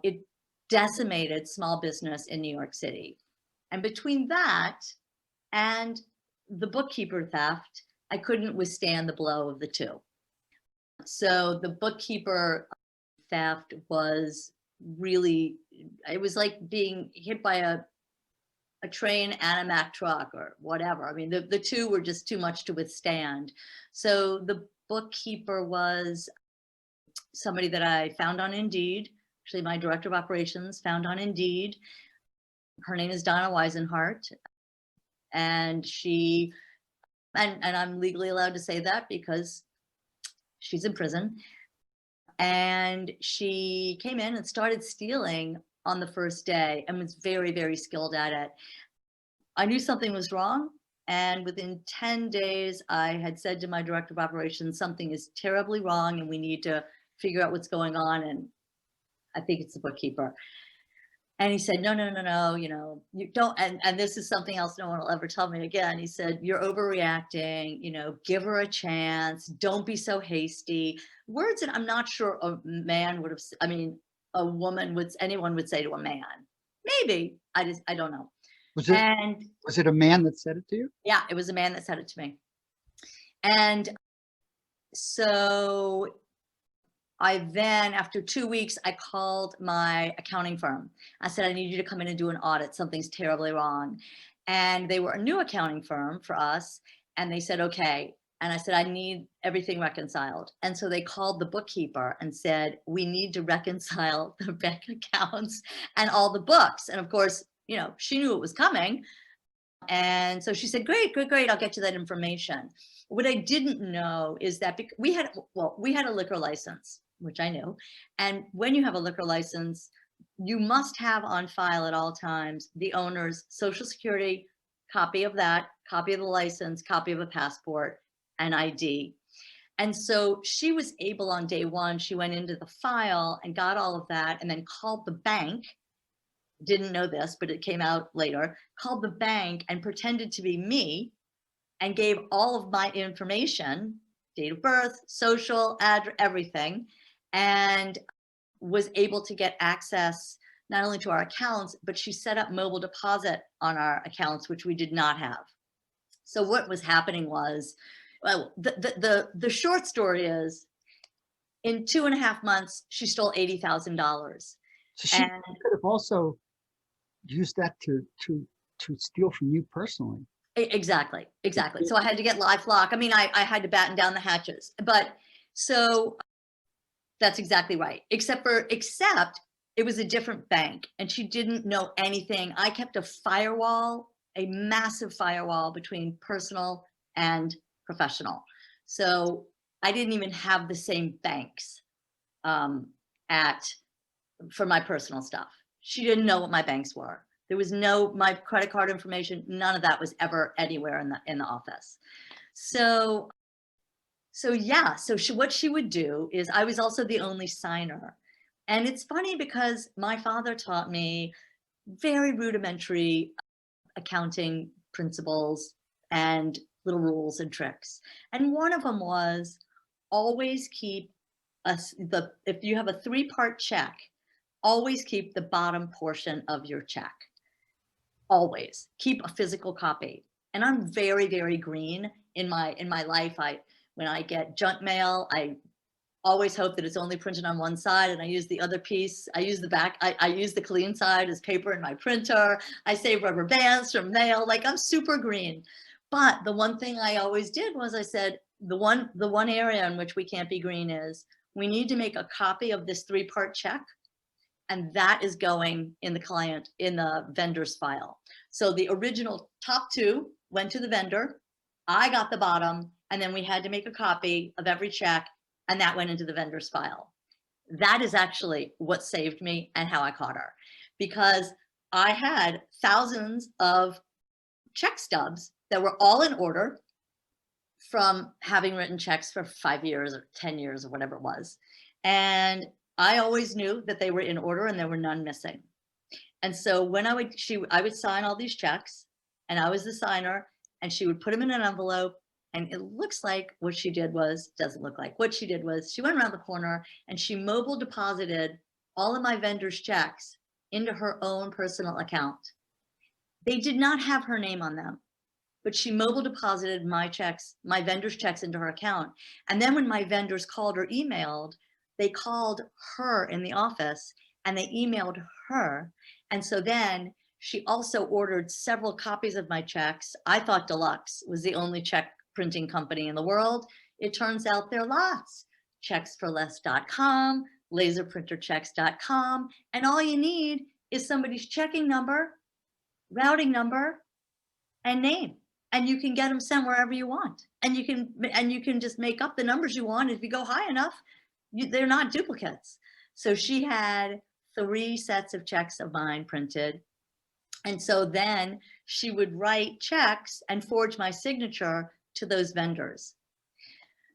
It decimated small business in New York City. And between that and the bookkeeper theft, I couldn't withstand the blow of the two. So the bookkeeper theft was really, it was like being hit by a train and a Mack truck or whatever. I mean, the two were just too much to withstand. So the bookkeeper was somebody that I found on Indeed. Actually, my director of operations found on Indeed. Her name is Donna Weisenhart. And and I'm legally allowed to say that because she's in prison. And she came in and started stealing on the first day and was very, very skilled at it. I knew something was wrong. And within 10 days, I had said to my director of operations, something is terribly wrong and we need to figure out what's going on. And I think it's the bookkeeper. And he said, no, you don't. And this is something else no one will ever tell me again. He said, you're overreacting, give her a chance. Don't be so hasty. Words that I'm not sure a man would have, a woman anyone would say to a man. Maybe, I don't know. was it a man that said it to you? Yeah, it was a man that said it to me. And so I then, after 2 weeks, I called my accounting firm. I said, I need you to come in and do an audit. Something's terribly wrong. And they were a new accounting firm for us. And they said, okay. And I said, I need everything reconciled. And so they called the bookkeeper and said, we need to reconcile the bank accounts and all the books. And of course, you know, she knew it was coming. And so she said, great, great, great. I'll get you that information. What I didn't know is that we had a liquor license, which I knew. And when you have a liquor license, you must have on file at all times the owner's social security, copy of that, copy of the license, copy of a passport, and ID. And so she was able on day one, she went into the file and got all of that and then called the bank. Didn't know this, but it came out later, called the bank and pretended to be me and gave all of my information, date of birth, social, address, everything, and was able to get access not only to our accounts, but she set up mobile deposit on our accounts, which we did not have. So what was happening was, well, the short story is, in 2.5 months, she stole $80,000. So she could have also used that to steal from you personally. Exactly. So I had to get LifeLock. I mean, I had to batten down the hatches, but so that's exactly right. Except it was a different bank and she didn't know anything. I kept a firewall, a massive firewall between personal and professional. So I didn't even have the same banks for my personal stuff. She didn't know what my banks were. There was my credit card information. None of that was ever anywhere in the office. So yeah, so what she would do is, I was also the only signer. And it's funny because my father taught me very rudimentary accounting principles and little rules and tricks. And one of them was always keep if you have a 3-part check, always keep the bottom portion of your check. Always keep a physical copy. And I'm very, very green in my life. When I get junk mail, I always hope that it's only printed on one side and I use the other piece. I use the back. I use the clean side as paper in my printer. I save rubber bands from mail. Like, I'm super green. But the one thing I always did was, I said, the one area in which we can't be green is, we need to make a copy of this 3-part check. And that is going in the vendor's file. So the original top 2 went to the vendor. I got the bottom, and then we had to make a copy of every check, and that went into the vendor's file. That is actually what saved me and how I caught her, because I had thousands of check stubs that were all in order from having written checks for 5 years or 10 years or whatever it was. And I always knew that they were in order and there were none missing. And so when I would sign all these checks, and I was the signer, and she would put them in an envelope. And it looks like what she did was, doesn't look like, what she did was, she went around the corner and she mobile deposited all of my vendors' checks into her own personal account. They did not have her name on them, but she mobile deposited my vendors' checks into her account. And then when my vendors called or emailed, they called her in the office and they emailed her. And so then she also ordered several copies of my checks. I thought Deluxe was the only check printing company in the world. It turns out there are lots. Checksforless.com, laserprinterchecks.com, and all you need is somebody's checking number, routing number, and name. And you can get them sent wherever you want. And you can just make up the numbers you want. If you go high enough, they're not duplicates. So she had 3 sets of checks of mine printed. And so then she would write checks and forge my signature to those vendors.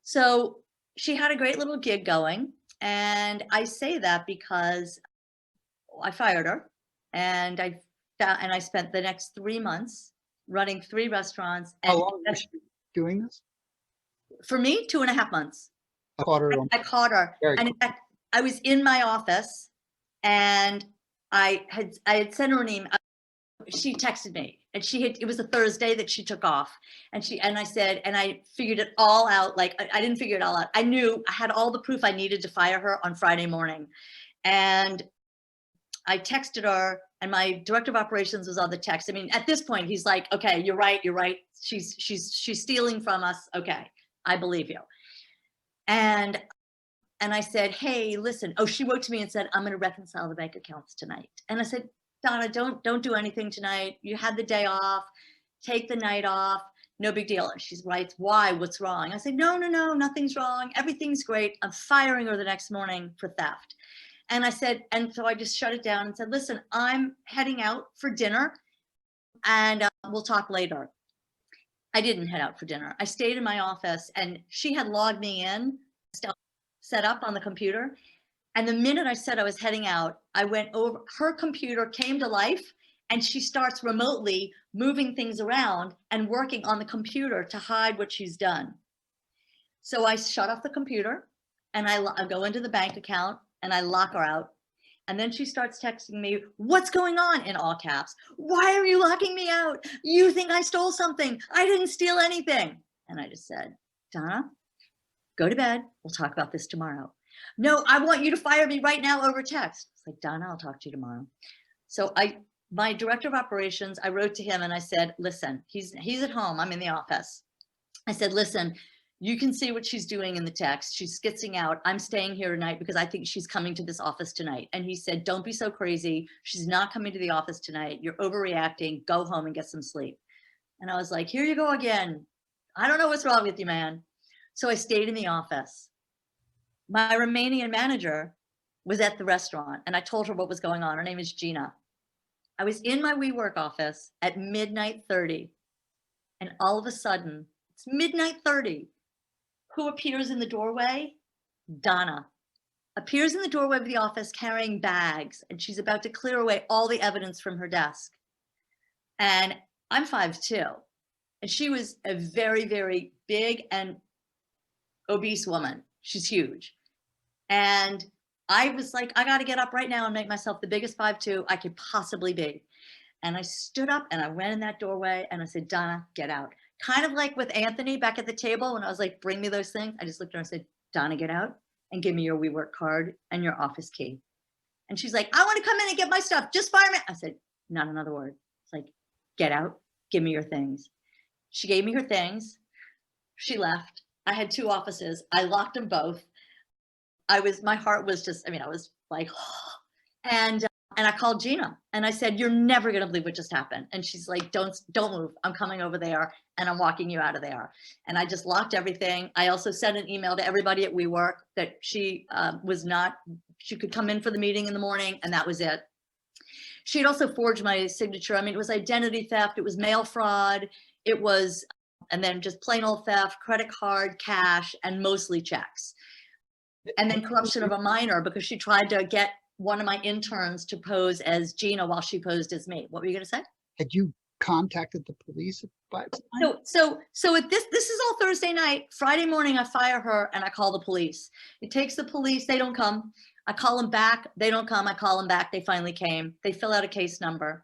So she had a great little gig going. And I say that because I fired her, and I spent the next 3 months running 3 restaurants. And how long was she doing this? For me, 2.5 months. I caught her. I caught her. And in fact, I was in my office and I had sent her an email. she texted me, and it was a Thursday that she took off, and I said, and I figured it all out. Like, I didn't figure it all out. I knew I had all the proof I needed to fire her on Friday morning. And I texted her, and my director of operations was on the text. I mean, at this point, he's like, okay, you're right. She's stealing from us. Okay, I believe you. And I said, hey, listen. Oh, she wrote to me and said, I'm going to reconcile the bank accounts tonight. And I said, Donna, don't do anything tonight. You had the day off. Take the night off. No big deal. And she writes, why? What's wrong? I said, no, nothing's wrong. Everything's great. I'm firing her the next morning for theft. And I said, and so I just shut it down and said, listen, I'm heading out for dinner, and we'll talk later. I didn't head out for dinner. I stayed in my office, and she had logged me in, set up on the computer. And the minute I said I was heading out, I went over, her computer came to life, and she starts remotely moving things around and working on the computer to hide what she's done. So I shut off the computer, and I go into the bank account, and I lock her out. And then she starts texting me, what's going on, in all caps? Why are you locking me out? You think I stole something? I didn't steal anything. And I just said, Donna, go to bed. We'll talk about this tomorrow. No, I want you to fire me right now over text. It's like, Donna, I'll talk to you tomorrow. So my director of operations, I wrote to him and I said, listen, he's at home. I'm in the office. I said, listen, you can see what she's doing in the text. She's skitzing out. I'm staying here tonight because I think she's coming to this office tonight. And he said, don't be so crazy. She's not coming to the office tonight. You're overreacting. Go home and get some sleep. And I was like, here you go again. I don't know what's wrong with you, man. So I stayed in the office. My Romanian manager was at the restaurant, and I told her what was going on. Her name is Gina. I was in my WeWork office at midnight 30, and all of a sudden, it's midnight 30. Who appears in the doorway? Donna appears in the doorway of the office carrying bags, and she's about to clear away all the evidence from her desk. And I'm 5'2", and she was a very, very big and obese woman. She's huge. And I was like, I got to get up right now and make myself the biggest 5'2" I could possibly be. And I stood up and I went in that doorway and I said, Donna, get out. Kind of like with Anthony back at the table when I was like, bring me those things. I just looked at her and said, Donna, get out and give me your WeWork card and your office key. And she's like, I want to come in and get my stuff. Just fire me. I said, not another word. It's like, get out, give me your things. She gave me her things. She left. I had two offices. I locked them both. My heart was just, I was like, oh. And I called Gina and I said, you're never going to believe what just happened. And she's like, don't move. I'm coming over there and I'm walking you out of there. And I just locked everything. I also sent an email to everybody at WeWork that she could come in for the meeting in the morning, and that was it. She had also forged my signature. It was identity theft. It was mail fraud. It was, and then just plain old theft, credit card, cash, and mostly checks. And then corruption of a minor, because she tried to get one of my interns to pose as Gina while she posed as me. What were you going to say? Had you contacted the police by the time? So this is all Thursday night. Friday morning, I fire her and I call the police. It takes the police. They don't come. I call them back. They don't come. I call them back. They finally came. They fill out a case number.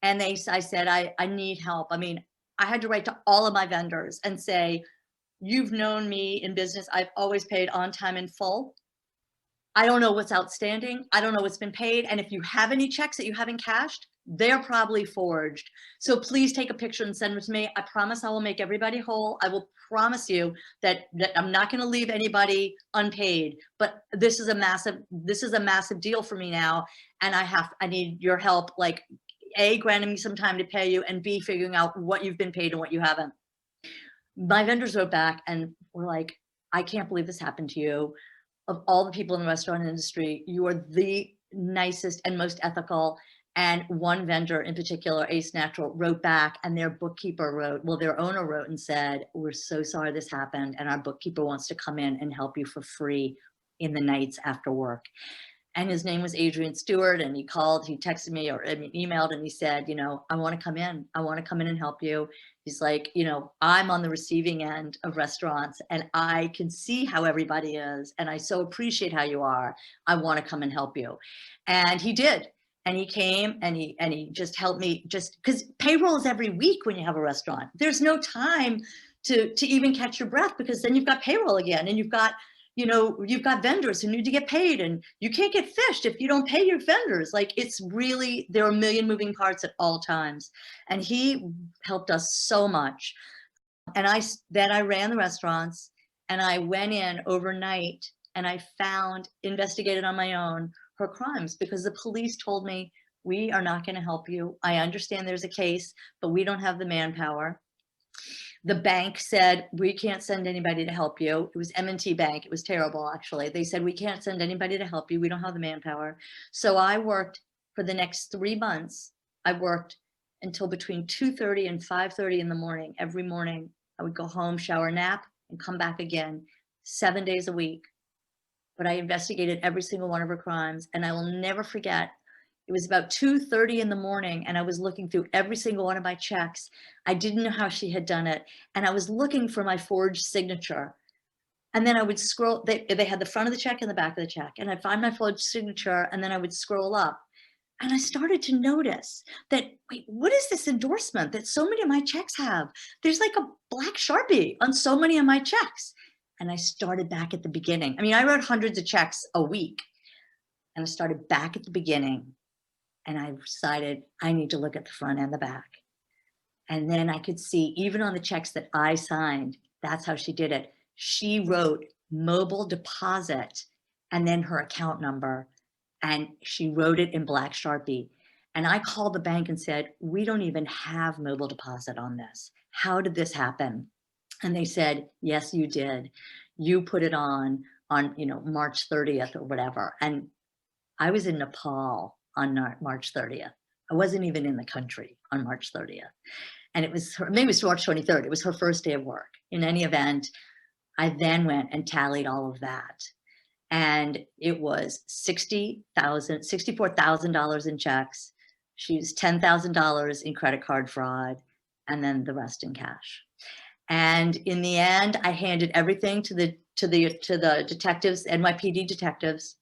And I said, I need help. I had to write to all of my vendors and say, you've known me in business. I've always paid on time in full. I don't know what's outstanding. I don't know what's been paid. And if you have any checks that you haven't cashed, they're probably forged. So please take a picture and send them to me. I promise I will make everybody whole. I will promise you that I'm not going to leave anybody unpaid, but this is a massive deal for me now. And I need your help, like A, granting me some time to pay you, and B, figuring out what you've been paid and what you haven't. My vendors wrote back and were like, I can't believe this happened to you. Of all the people in the restaurant industry, you are the nicest and most ethical. And one vendor in particular, Ace Natural, wrote back, and their bookkeeper their owner wrote and said, we're so sorry this happened, and our bookkeeper wants to come in and help you for free in the nights after work. And his name was Adrian Stewart, and he texted me or emailed, and he said, I want to come in. I want to come in and help you. He's like, I'm on the receiving end of restaurants, and I can see how everybody is, and I so appreciate how you are. I want to come and help you. And he did. And he came and he just helped me, just because payroll is every week when you have a restaurant. There's no time to even catch your breath, because then you've got payroll again, and you've got vendors who need to get paid, and you can't get fished if you don't pay your vendors. Like, it's really, there are a million moving parts at all times. And he helped us so much. And then I ran the restaurants, and I went in overnight and I investigated on my own her crimes, because the police told me, we are not going to help you. I understand there's a case, but we don't have the manpower. The bank said, we can't send anybody to help you. It was M&T Bank. It was terrible, actually. They said, we can't send anybody to help you. We don't have the manpower. So I worked for the next 3 months. I worked until between 2:30 and 5:30 in the morning. Every morning, I would go home, shower, nap, and come back again, 7 days a week. But I investigated every single one of her crimes. And I will never forget, it was about 2:30 in the morning, and I was looking through every single one of my checks. I didn't know how she had done it. And I was looking for my forged signature. And then I would scroll, they had the front of the check and the back of the check. And I'd find my forged signature, and then I would scroll up. And I started to notice that, wait, what is this endorsement that so many of my checks have? There's like a black Sharpie on so many of my checks. And I started back at the beginning. I mean, I wrote hundreds of checks a week, and I started back at the beginning, and I decided I need to look at the front and the back. And then I could see, even on the checks that I signed, that's how she did it. She wrote mobile deposit and then her account number, and she wrote it in black Sharpie. And I called the bank and said, we don't even have mobile deposit on this. How did this happen? And they said, yes, you did. You put it on March 30th or whatever. And I was in Nepal on March 30th. I wasn't even in the country on March 30th. And it was maybe it was March 23rd. It was her first day of work. In any event, I then went and tallied all of that. And it was $64,000 in checks. She used $10,000 in credit card fraud, and then the rest in cash. And in the end, I handed everything to the detectives, NYPD detectives,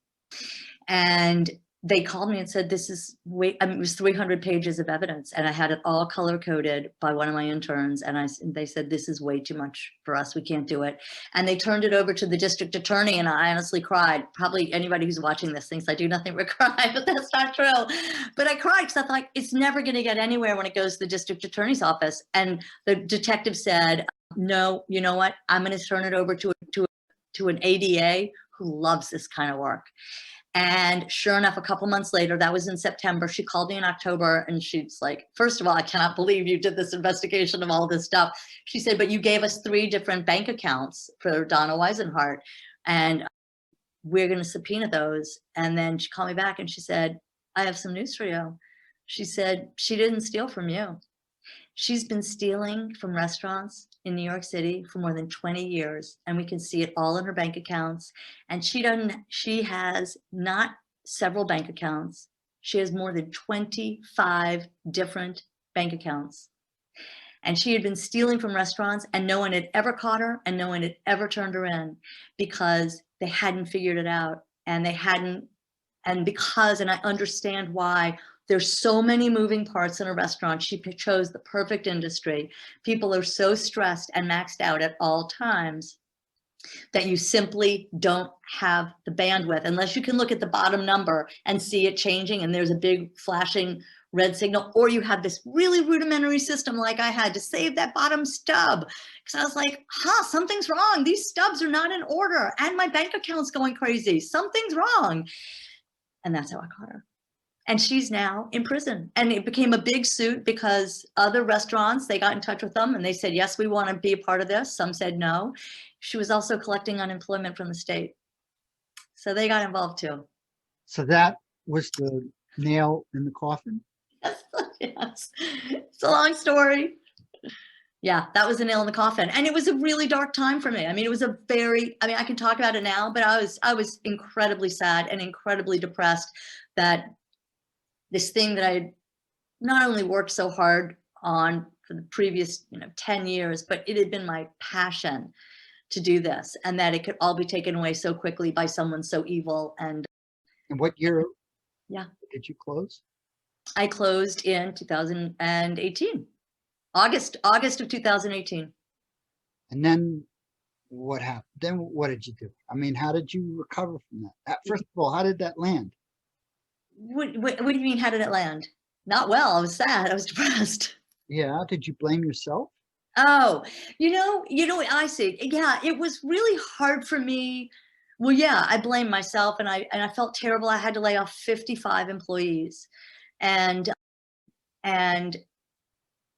and they called me and said, this is it was 300 pages of evidence, and I had it all color coded by one of my interns. And they said, this is way too much for us. We can't do it. And they turned it over to the district attorney, and I honestly cried. Probably anybody who's watching this thinks I do nothing but cry, but that's not true. But I cried because I thought, it's never going to get anywhere when it goes to the district attorney's office. And the detective said, no, you know what? I'm going to turn it over to an ADA who loves this kind of work. And sure enough, a couple months later, that was in September, she called me in October, and she's like, first of all, I cannot believe you did this investigation of all this stuff. She said, but you gave us 3 different bank accounts for Donna Weisenhart, and we're going to subpoena those. And then she called me back and she said, I have some news for you. She said, she didn't steal from you. She's been stealing from restaurants in New York City for more than 20 years, and we can see it all in her bank accounts. And she has not several bank accounts. She has more than 25 different bank accounts. And she had been stealing from restaurants, and no one had ever caught her, and no one had ever turned her in, because they hadn't figured it out. And I understand why. There's so many moving parts in a restaurant. She chose the perfect industry. People are so stressed and maxed out at all times that you simply don't have the bandwidth, unless you can look at the bottom number and see it changing and there's a big flashing red signal, or you have this really rudimentary system like I had to save that bottom stub. Because I was like, something's wrong. These stubs are not in order, and my bank account's going crazy. Something's wrong. And that's how I caught her. And she's now in prison. And it became a big suit because other restaurants, they got in touch with them and they said, yes, we want to be a part of this. Some said no. She was also collecting unemployment from the state. So they got involved too. So that was the nail in the coffin? Yes. It's a long story. Yeah, that was the nail in the coffin. And it was a really dark time for me. I mean, it was I can talk about it now, but I was incredibly sad and incredibly depressed that this thing that I had not only worked so hard on for the previous 10 years, but it had been my passion to do this, and that it could all be taken away so quickly by someone so evil. And what year yeah, did you close? I closed in 2018, August of 2018. And then what happened? Then what did you do? I mean, how did you recover from that? First of all, how did that land? What do you mean, how did it land? Not well. I was sad. I was depressed. Yeah, did you blame yourself? Oh, what I see. Yeah, it was really hard for me. Well, yeah, I blame myself, and I felt terrible. I had to lay off 55 employees, and and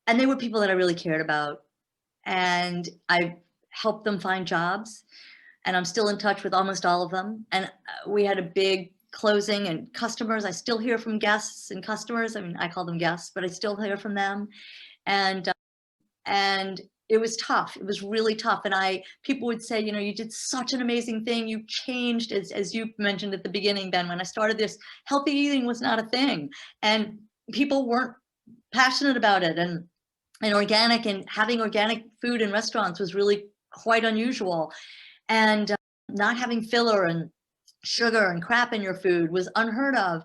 and they were people that I really cared about, and I helped them find jobs, and I'm still in touch with almost all of them. And we had a big closing, and customers, I still hear from guests and customers. I mean, I call them guests, but I still hear from them. And it was tough. It was really tough. And people would say, you did such an amazing thing. You changed, as you mentioned at the beginning, Ben, when I started this, healthy eating was not a thing. And people weren't passionate about it. And organic, and having organic food in restaurants was really quite unusual. And not having filler and sugar and crap in your food was unheard of.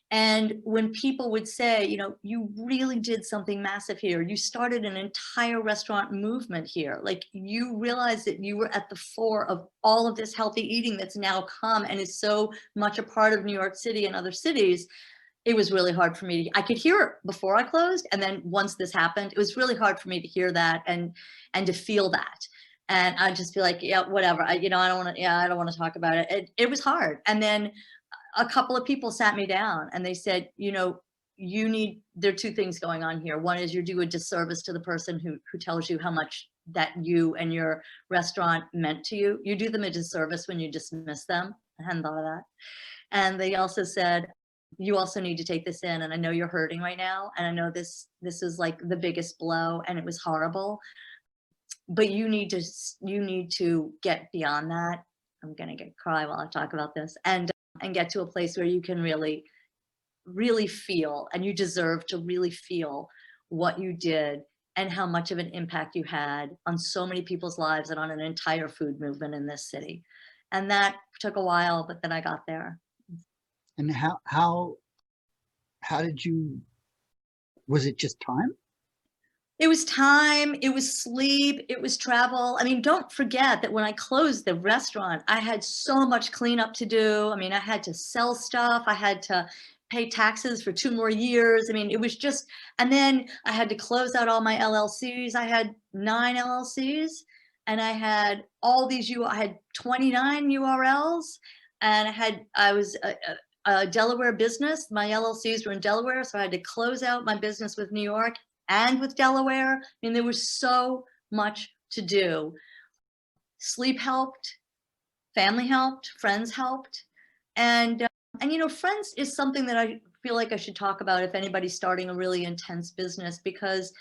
And when people would say, you really did something massive here, you started an entire restaurant movement here, like you realized that you were at the fore of all of this healthy eating that's now come and is so much a part of New York City and other cities, it was really hard for me I could hear it before I closed. And then once this happened, it was really hard for me to hear that and to feel that. And I'd just be like, yeah, whatever. I don't want to talk about it. It was hard. And then a couple of people sat me down and they said, there are two things going on here. One is you do a disservice to the person who tells you how much that you and your restaurant meant to you. You do them a disservice when you dismiss them. I hadn't thought of that. And they also said, you also need to take this in. And I know you're hurting right now. And I know this is like the biggest blow and it was horrible, but you need to get beyond that. I'm going to cry while I talk about this and get to a place where you can really, really feel, and you deserve to really feel what you did and how much of an impact you had on so many people's lives and on an entire food movement in this city. And that took a while, but then I got there. And how did you, was it just time? It was time, it was sleep, it was travel. I mean, don't forget that when I closed the restaurant, I had so much cleanup to do. I mean, I had to sell stuff. I had to pay taxes for 2 more years. I mean, it was just, and then I had to close out all my LLCs. I had 9 LLCs and I had all these, I had 29 URLs and I was a Delaware business. My LLCs were in Delaware. So I had to close out my business with New York and with Delaware. I mean, there was so much to do. Sleep helped, family helped, friends helped. And friends is something that I feel like I should talk about if anybody's starting a really intense business, because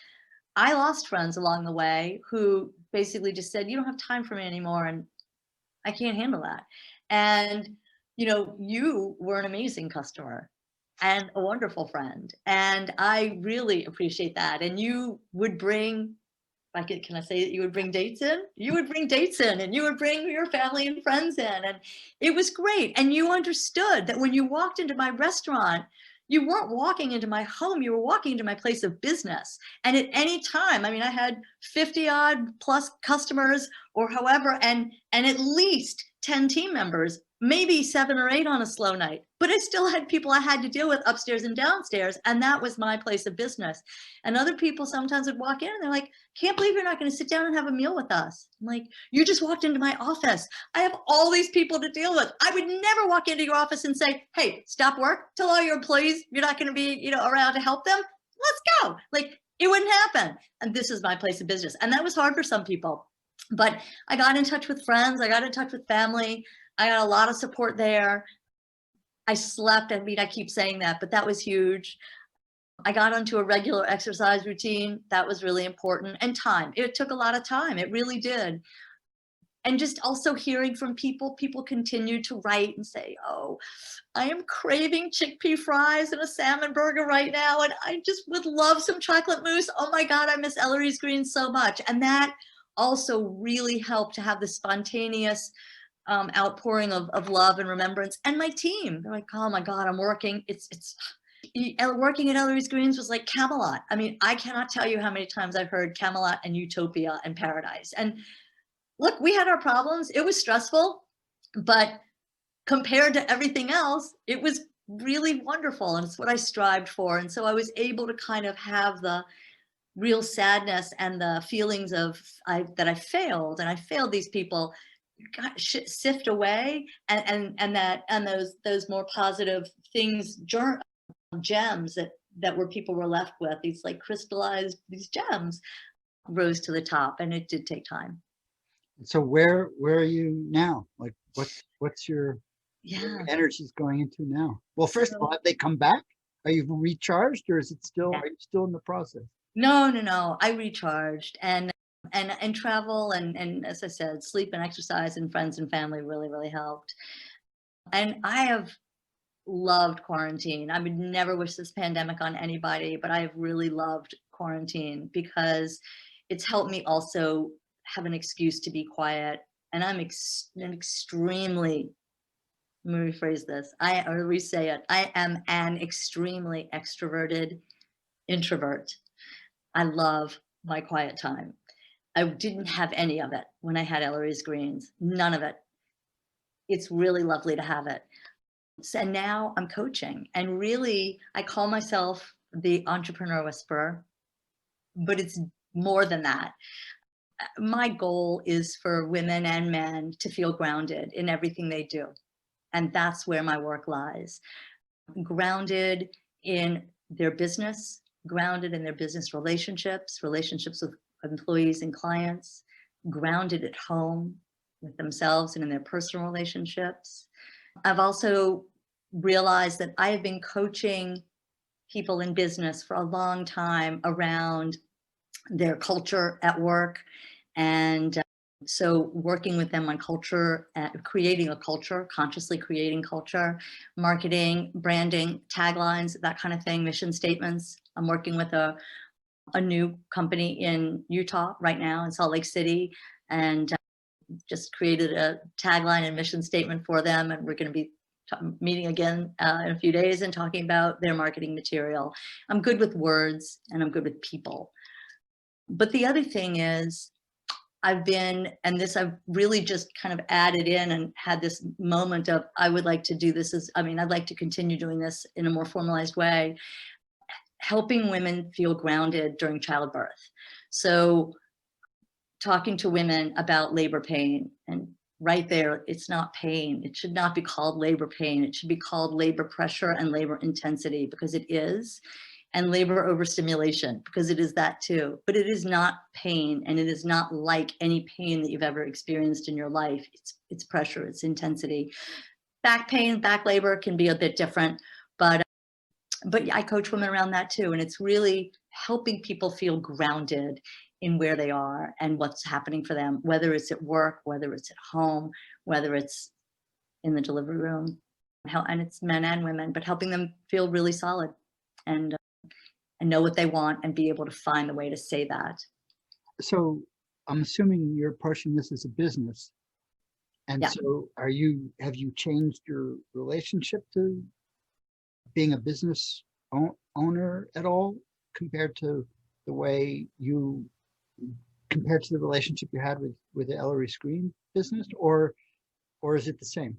I lost friends along the way who basically just said, you don't have time for me anymore. And I can't handle that. And, you were an amazing customer and a wonderful friend. And I really appreciate that. And you would bring, can I say that you would bring dates in? You would bring dates in and you would bring your family and friends in. And it was great. And you understood that when you walked into my restaurant, you weren't walking into my home, you were walking into my place of business. And at any time, I mean, I had 50 odd plus customers or however, and at least 10 team members, maybe 7 or 8 on a slow night, but I still had people I had to deal with upstairs and downstairs. And that was my place of business. And other people sometimes would walk in and they're like, can't believe you're not going to sit down and have a meal with us. I'm like, you just walked into my office. I have all these people to deal with. I would never walk into your office and say, hey, stop work. Tell all your employees you're not going to be, around to help them. Let's go. Like, it wouldn't happen. And this is my place of business. And that was hard for some people. But I got in touch with friends. I got in touch with family. I got a lot of support there. I slept. I mean, I keep saying that, but that was huge. I got onto a regular exercise routine. That was really important. And time. It took a lot of time. It really did. And just also hearing from people continued to write and say, oh, I am craving chickpea fries and a salmon burger right now. And I just would love some chocolate mousse. Oh my God, I miss Ellery's greens so much. And that also really helped to have the spontaneous outpouring of love and remembrance. And my team, they're like, oh my God, I'm working. working at Ellery's Greens was like Camelot. I mean, I cannot tell you how many times I've heard Camelot and Utopia and Paradise. And look, we had our problems. It was stressful, but compared to everything else, it was really wonderful. And it's what I strived for. And so I was able to kind of have the real sadness and the feelings of that I failed, and I failed these people, sift away, and those more positive things, gems that were people were left with, these like crystallized, these gems rose to the top. And it did take time. So where are you now? Like what's your energies going into now? Well, first of all, have they come back? Are you recharged, or is it still, are you still in the process? No. I recharged, and travel and as I said, sleep and exercise and friends and family really, really helped. And I have loved quarantine. I would never wish this pandemic on anybody, but I have really loved quarantine because it's helped me also have an excuse to be quiet. And I'm extremely, let me rephrase this, or re-say it, I am an extremely extroverted introvert. I love my quiet time. I didn't have any of it when I had Ellery's Greens, none of it. It's really lovely to have it. So now I'm coaching, and really I call myself the entrepreneur whisperer, but it's more than that. My goal is for women and men to feel grounded in everything they do. And that's where my work lies. Grounded in their business, grounded in their business relationships with employees and clients, grounded at home with themselves and in their personal relationships. I've also realized that I have been coaching people in business for a long time around their culture at work. And so working with them on culture, creating a culture, consciously creating culture, marketing, branding, taglines, that kind of thing, mission statements. I'm working with a new company in Utah right now, in Salt Lake City, and just created a tagline and mission statement for them. And we're going to be meeting again in a few days and talking about their marketing material. I'm good with words and I'm good with people. But the other thing is, I've really just kind of added in and had this moment of, I would like to do this I'd like to continue doing this in a more formalized way, helping women feel grounded during childbirth. So talking to women about labor pain, and right there, it's not pain. It should not be called labor pain. It should be called labor pressure and labor intensity, because it is. And labor overstimulation, because it is that too. But it is not pain, and it is not like any pain that you've ever experienced in your life. It's pressure, it's intensity. Back pain, back labor can be a bit different, but I coach women around that too. And it's really helping people feel grounded in where they are and what's happening for them, whether it's at work, whether it's at home, whether it's in the delivery room. And it's men and women, but helping them feel really solid and know what they want and be able to find the way to say that. So I'm assuming you're approaching this as a business. And so have you changed your relationship to being a business owner at all compared to the relationship you had with the Ellery's Greens business, or is it the same?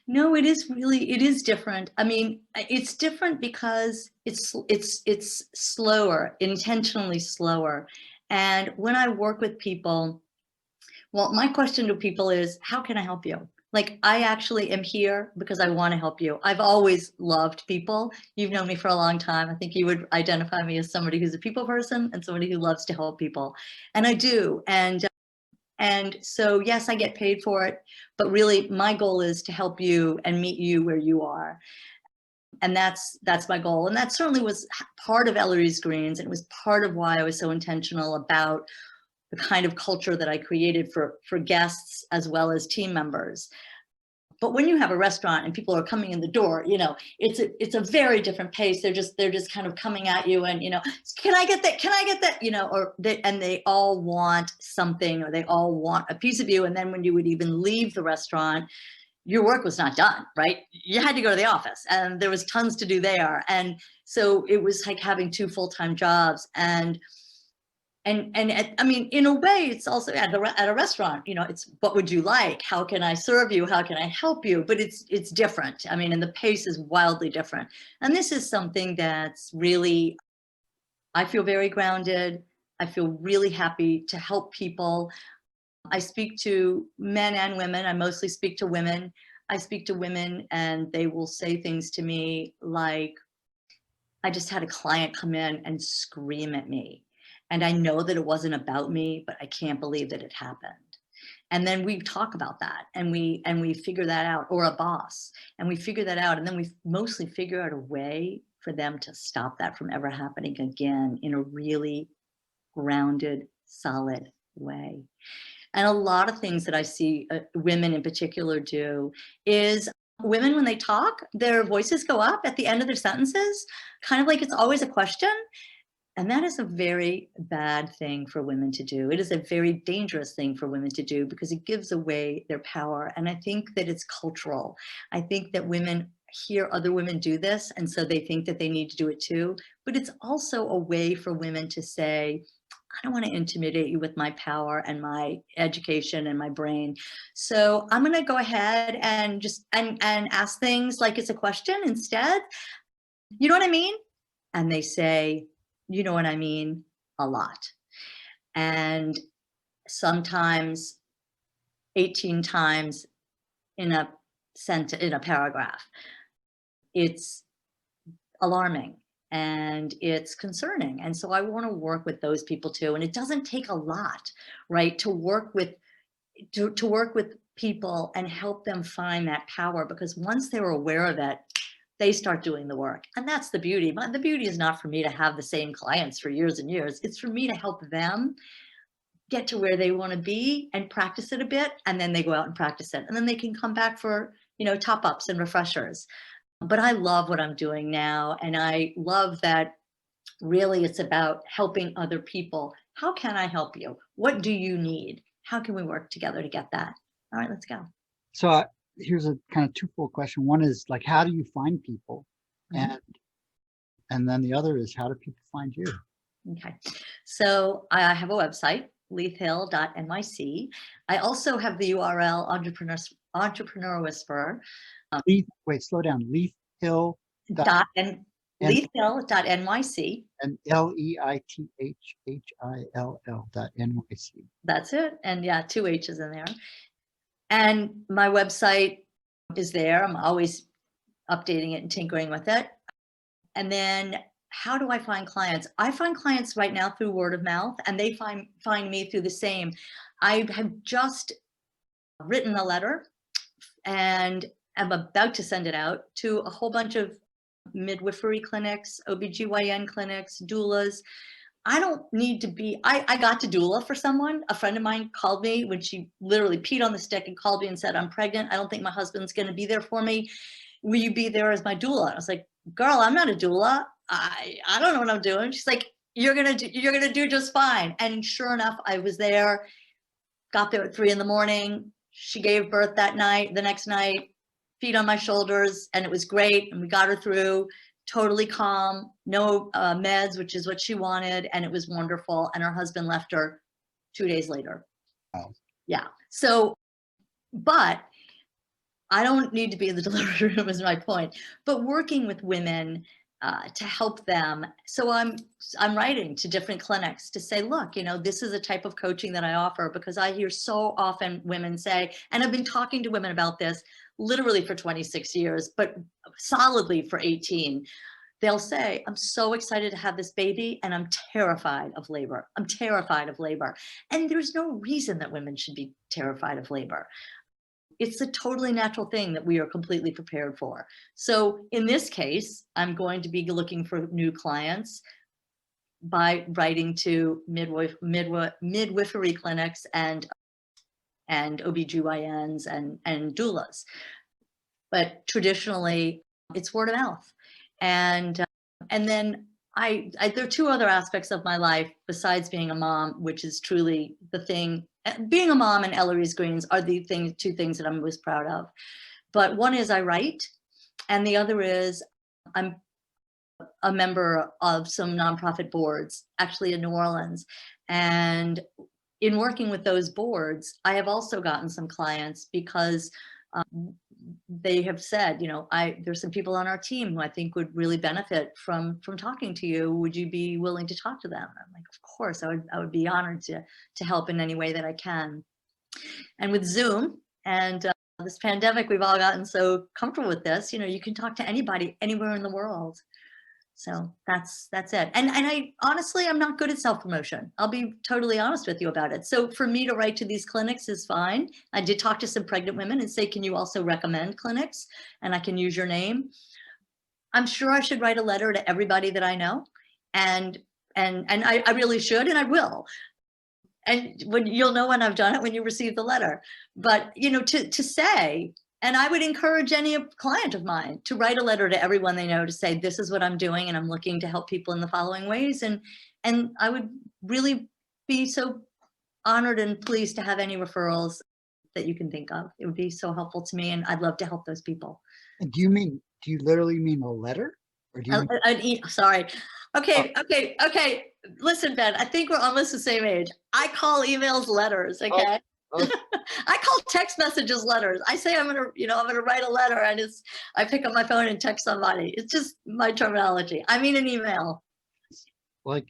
No, it is different. I mean, it's different because it's slower, intentionally slower. And when I work with people, well, my question to people is, how can I help you? Like, I actually am here because I want to help you. I've always loved people. You've known me for a long time. I think you would identify me as somebody who's a people person and somebody who loves to help people. And I do. And so, yes, I get paid for it, but really my goal is to help you and meet you where you are. And that's my goal. And that certainly was part of Ellery's Greens. And it was part of why I was so intentional about the kind of culture that I created for guests as well as team members. But when you have a restaurant and people are coming in the door, it's a very different pace. They're just kind of coming at you and, can I get that? Can I get that? And they all want something, or they all want a piece of you. And then when you would even leave the restaurant, your work was not done, right? You had to go to the office and there was tons to do there. And so it was like having 2 full-time jobs. I mean, in a way, it's also at a restaurant, you know, it's what would you like? How can I serve you? How can I help you? But it's different. I mean, and the pace is wildly different. And this is something that's really, I feel very grounded. I feel really happy to help people. I speak to men and women. I mostly speak to women. I speak to women and they will say things to me like, I just had a client come in and scream at me. And I know that it wasn't about me, but I can't believe that it happened. And then we talk about that and we figure that out, or a boss, and we figure that out. And then we mostly figure out a way for them to stop that from ever happening again in a really grounded, solid way. And a lot of things that I see women in particular do is women, when they talk, their voices go up at the end of their sentences, kind of like it's always a question. And that is a very bad thing for women to do. It is a very dangerous thing for women to do because it gives away their power. And I think that it's cultural. I think that women hear other women do this, and so they think that they need to do it too. But it's also a way for women to say, I don't want to intimidate you with my power and my education and my brain. So I'm going to go ahead and just and ask things like it's a question instead. You know what I mean? And they say, you know what I mean, a lot. And sometimes 18 times in a sentence, in a paragraph. It's alarming and it's concerning. And so I want to work with those people too. And it doesn't take a lot, right, to work with people and help them find that power, because once they're aware of it, they start doing the work. And that's the beauty. But the beauty is not for me to have the same clients for years and years. It's for me to help them get to where they want to be and practice it a bit. And then they go out and practice it. And then they can come back for, you know, top ups and refreshers. But I love what I'm doing now. And I love that really it's about helping other people. How can I help you? What do you need? How can we work together to get that? All right, let's go. So here's a kind of twofold question. One is like, how do you find people? Mhm. And then the other is, how do people find you? Okay, so I have a website, leithhill.nyc. I also have the URL Entrepreneur Whisperer. Leith, wait, slow down. Leith Hill Leithhill.nyc. and LEITHHILL.NYC. That's it. And yeah, 2 H's in there. And my website is there. I'm always updating it and tinkering with it. And then how do I find clients? I find clients right now through word of mouth, and they find me through the same. I have just written a letter and I'm about to send it out to a whole bunch of midwifery clinics, OBGYN clinics, doulas. I don't need to be, I got to doula for someone. A friend of mine called me when she literally peed on the stick and called me and said, I'm pregnant. I don't think my husband's going to be there for me. Will you be there as my doula? I was like, girl, I'm not a doula. I don't know what I'm doing. She's like, you're going to do just fine. And sure enough, I was there, got there at 3 a.m. She gave birth that night, the next night, feet on my shoulders, and it was great. And we got her through. Totally calm, no meds, which is what she wanted, and it was wonderful. And her husband left her 2 days later. Wow. Yeah. So, but I don't need to be in the delivery room is my point. But working with women to help them. So I'm writing to different clinics to say, look, you know, this is a type of coaching that I offer, because I hear so often women say, and I've been talking to women about this literally for 26 years, but solidly for 18. They'll say, I'm so excited to have this baby and I'm terrified of labor. I'm terrified of labor. And there's no reason that women should be terrified of labor. It's a totally natural thing that we are completely prepared for. So in this case, I'm going to be looking for new clients by writing to midwifery clinics and OBGYNs and doulas. But traditionally, it's word of mouth. And then there are 2 other aspects of my life besides being a mom, which is truly the thing. Being a mom and Ellery's Greens are the 2 things that I'm most proud of. But one is I write, and the other is I'm a member of some nonprofit boards, actually in New Orleans. And in working with those boards, I have also gotten some clients because they have said, there's some people on our team who I think would really benefit from talking to you. Would you be willing to talk to them? I'm like, of course, I would be honored to help in any way that I can. And with Zoom and this pandemic, we've all gotten so comfortable with this. You can talk to anybody anywhere in the world. So that's it. And I honestly, I'm not good at self-promotion. I'll be totally honest with you about it. So for me to write to these clinics is fine. I did talk to some pregnant women and say, can you also recommend clinics? And I can use your name. I'm sure I should write a letter to everybody that I know. And I really should, and I will. And when you'll know when I've done it, when you receive the letter. But, to say, and I would encourage any client of mine to write a letter to everyone they know to say, this is what I'm doing, and I'm looking to help people in the following ways. And I would really be so honored and pleased to have any referrals that you can think of. It would be so helpful to me, and I'd love to help those people. And do you literally mean a letter? Or do you Sorry. Okay. Listen, Ben, I think we're almost the same age. I call emails letters. Okay. Oh. I call text messages letters. I say I'm gonna write a letter, and I pick up my phone and text somebody. It's just my terminology. I mean an email. Like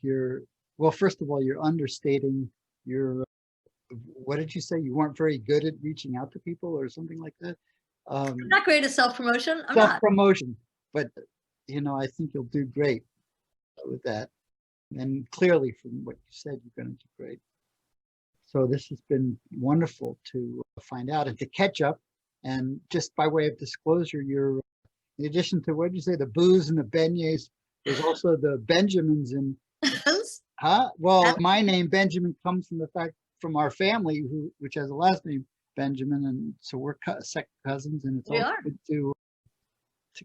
first of all, you're understating your, what did you say? You weren't very good at reaching out to people or something like that? I'm not great at self-promotion. I'm not. Self-promotion, but I think you'll do great with that. And clearly from what you said, you're going to do great. So this has been wonderful to find out and to catch up. And just by way of disclosure, you're, in addition to, what did you say, the booze and the beignets, there's also the Benjamins and, huh? Well, my name, Benjamin, comes from the fact, from our family, which has a last name, Benjamin. And so we're second cousins, and it's also good to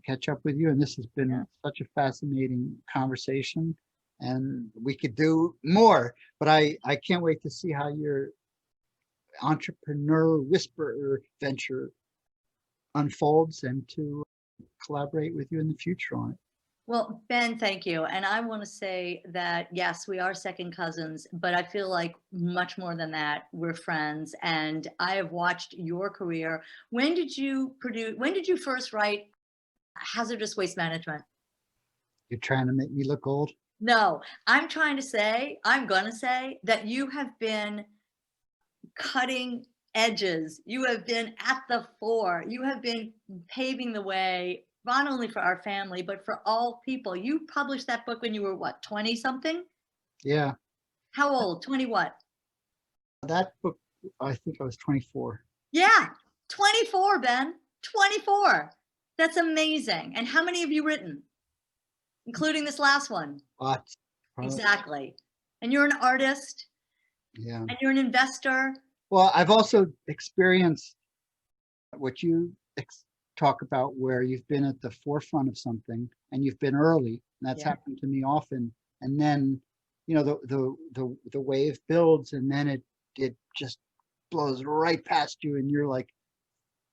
catch up with you. And this has been such a fascinating conversation. And we could do more, but I can't wait to see how your entrepreneur whisperer venture unfolds and to collaborate with you in the future on it. Well, Ben, thank you. And I want to say that, yes, we are second cousins, but I feel like much more than that, we're friends. And I have watched your career. When did you first write Hazardous Waste Management? You're trying to make me look old? No, I'm going to say that you have been cutting edges. You have been at the fore. You have been paving the way, not only for our family, but for all people. You published that book when you were, what, 20 something? Yeah. How old? 20 what? That book, I think I was 24. Yeah, 24, Ben. 24. That's amazing. And how many have you written? Including this last one. Lots. Exactly. And you're an artist. Yeah. And you're an investor. Well, I've also experienced what you talk about, where you've been at the forefront of something and you've been early. And that's happened to me often. And then, the wave builds, and then it just blows right past you, and you're like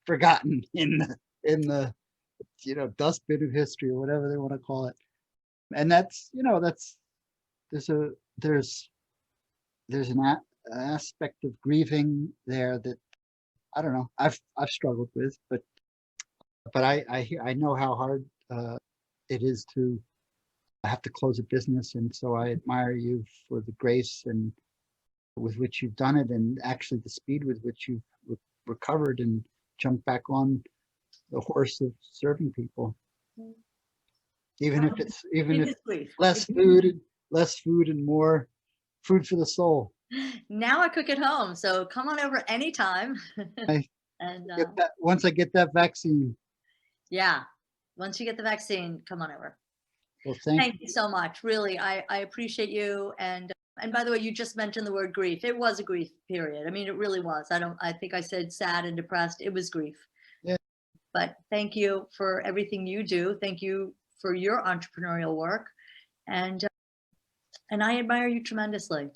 forgotten in the dustbin of history, or whatever they want to call it. And that's there's an aspect of grieving there that I don't know, I've struggled with, but I know how hard it is to have to close a business, and so I admire you for the grace and with which you've done it, and actually the speed with which you've recovered and jumped back on the horse of serving people. Even if it's less food and more food for the soul. Now I cook at home, so come on over anytime. And once I get that vaccine. Yeah, once you get the vaccine, come on over. Well, thank you so much. Really, I appreciate you. And by the way, you just mentioned the word grief. It was a grief period. I mean, it really was. I think I said sad and depressed. It was grief. Yeah. But thank you for everything you do. Thank you for your entrepreneurial work. And I admire you tremendously.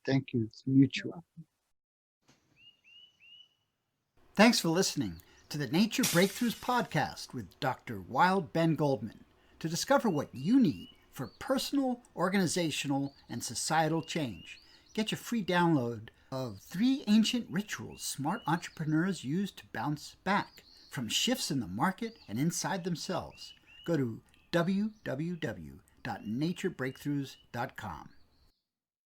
Thank you. It's mutual. Thanks for listening. to the Nature Breakthroughs podcast with Dr. Wild Ben Goldman to discover what you need for personal, organizational, and societal change. Get your free download of 3 ancient rituals smart entrepreneurs use to bounce back from shifts in the market and inside themselves. Go to www.naturebreakthroughs.com.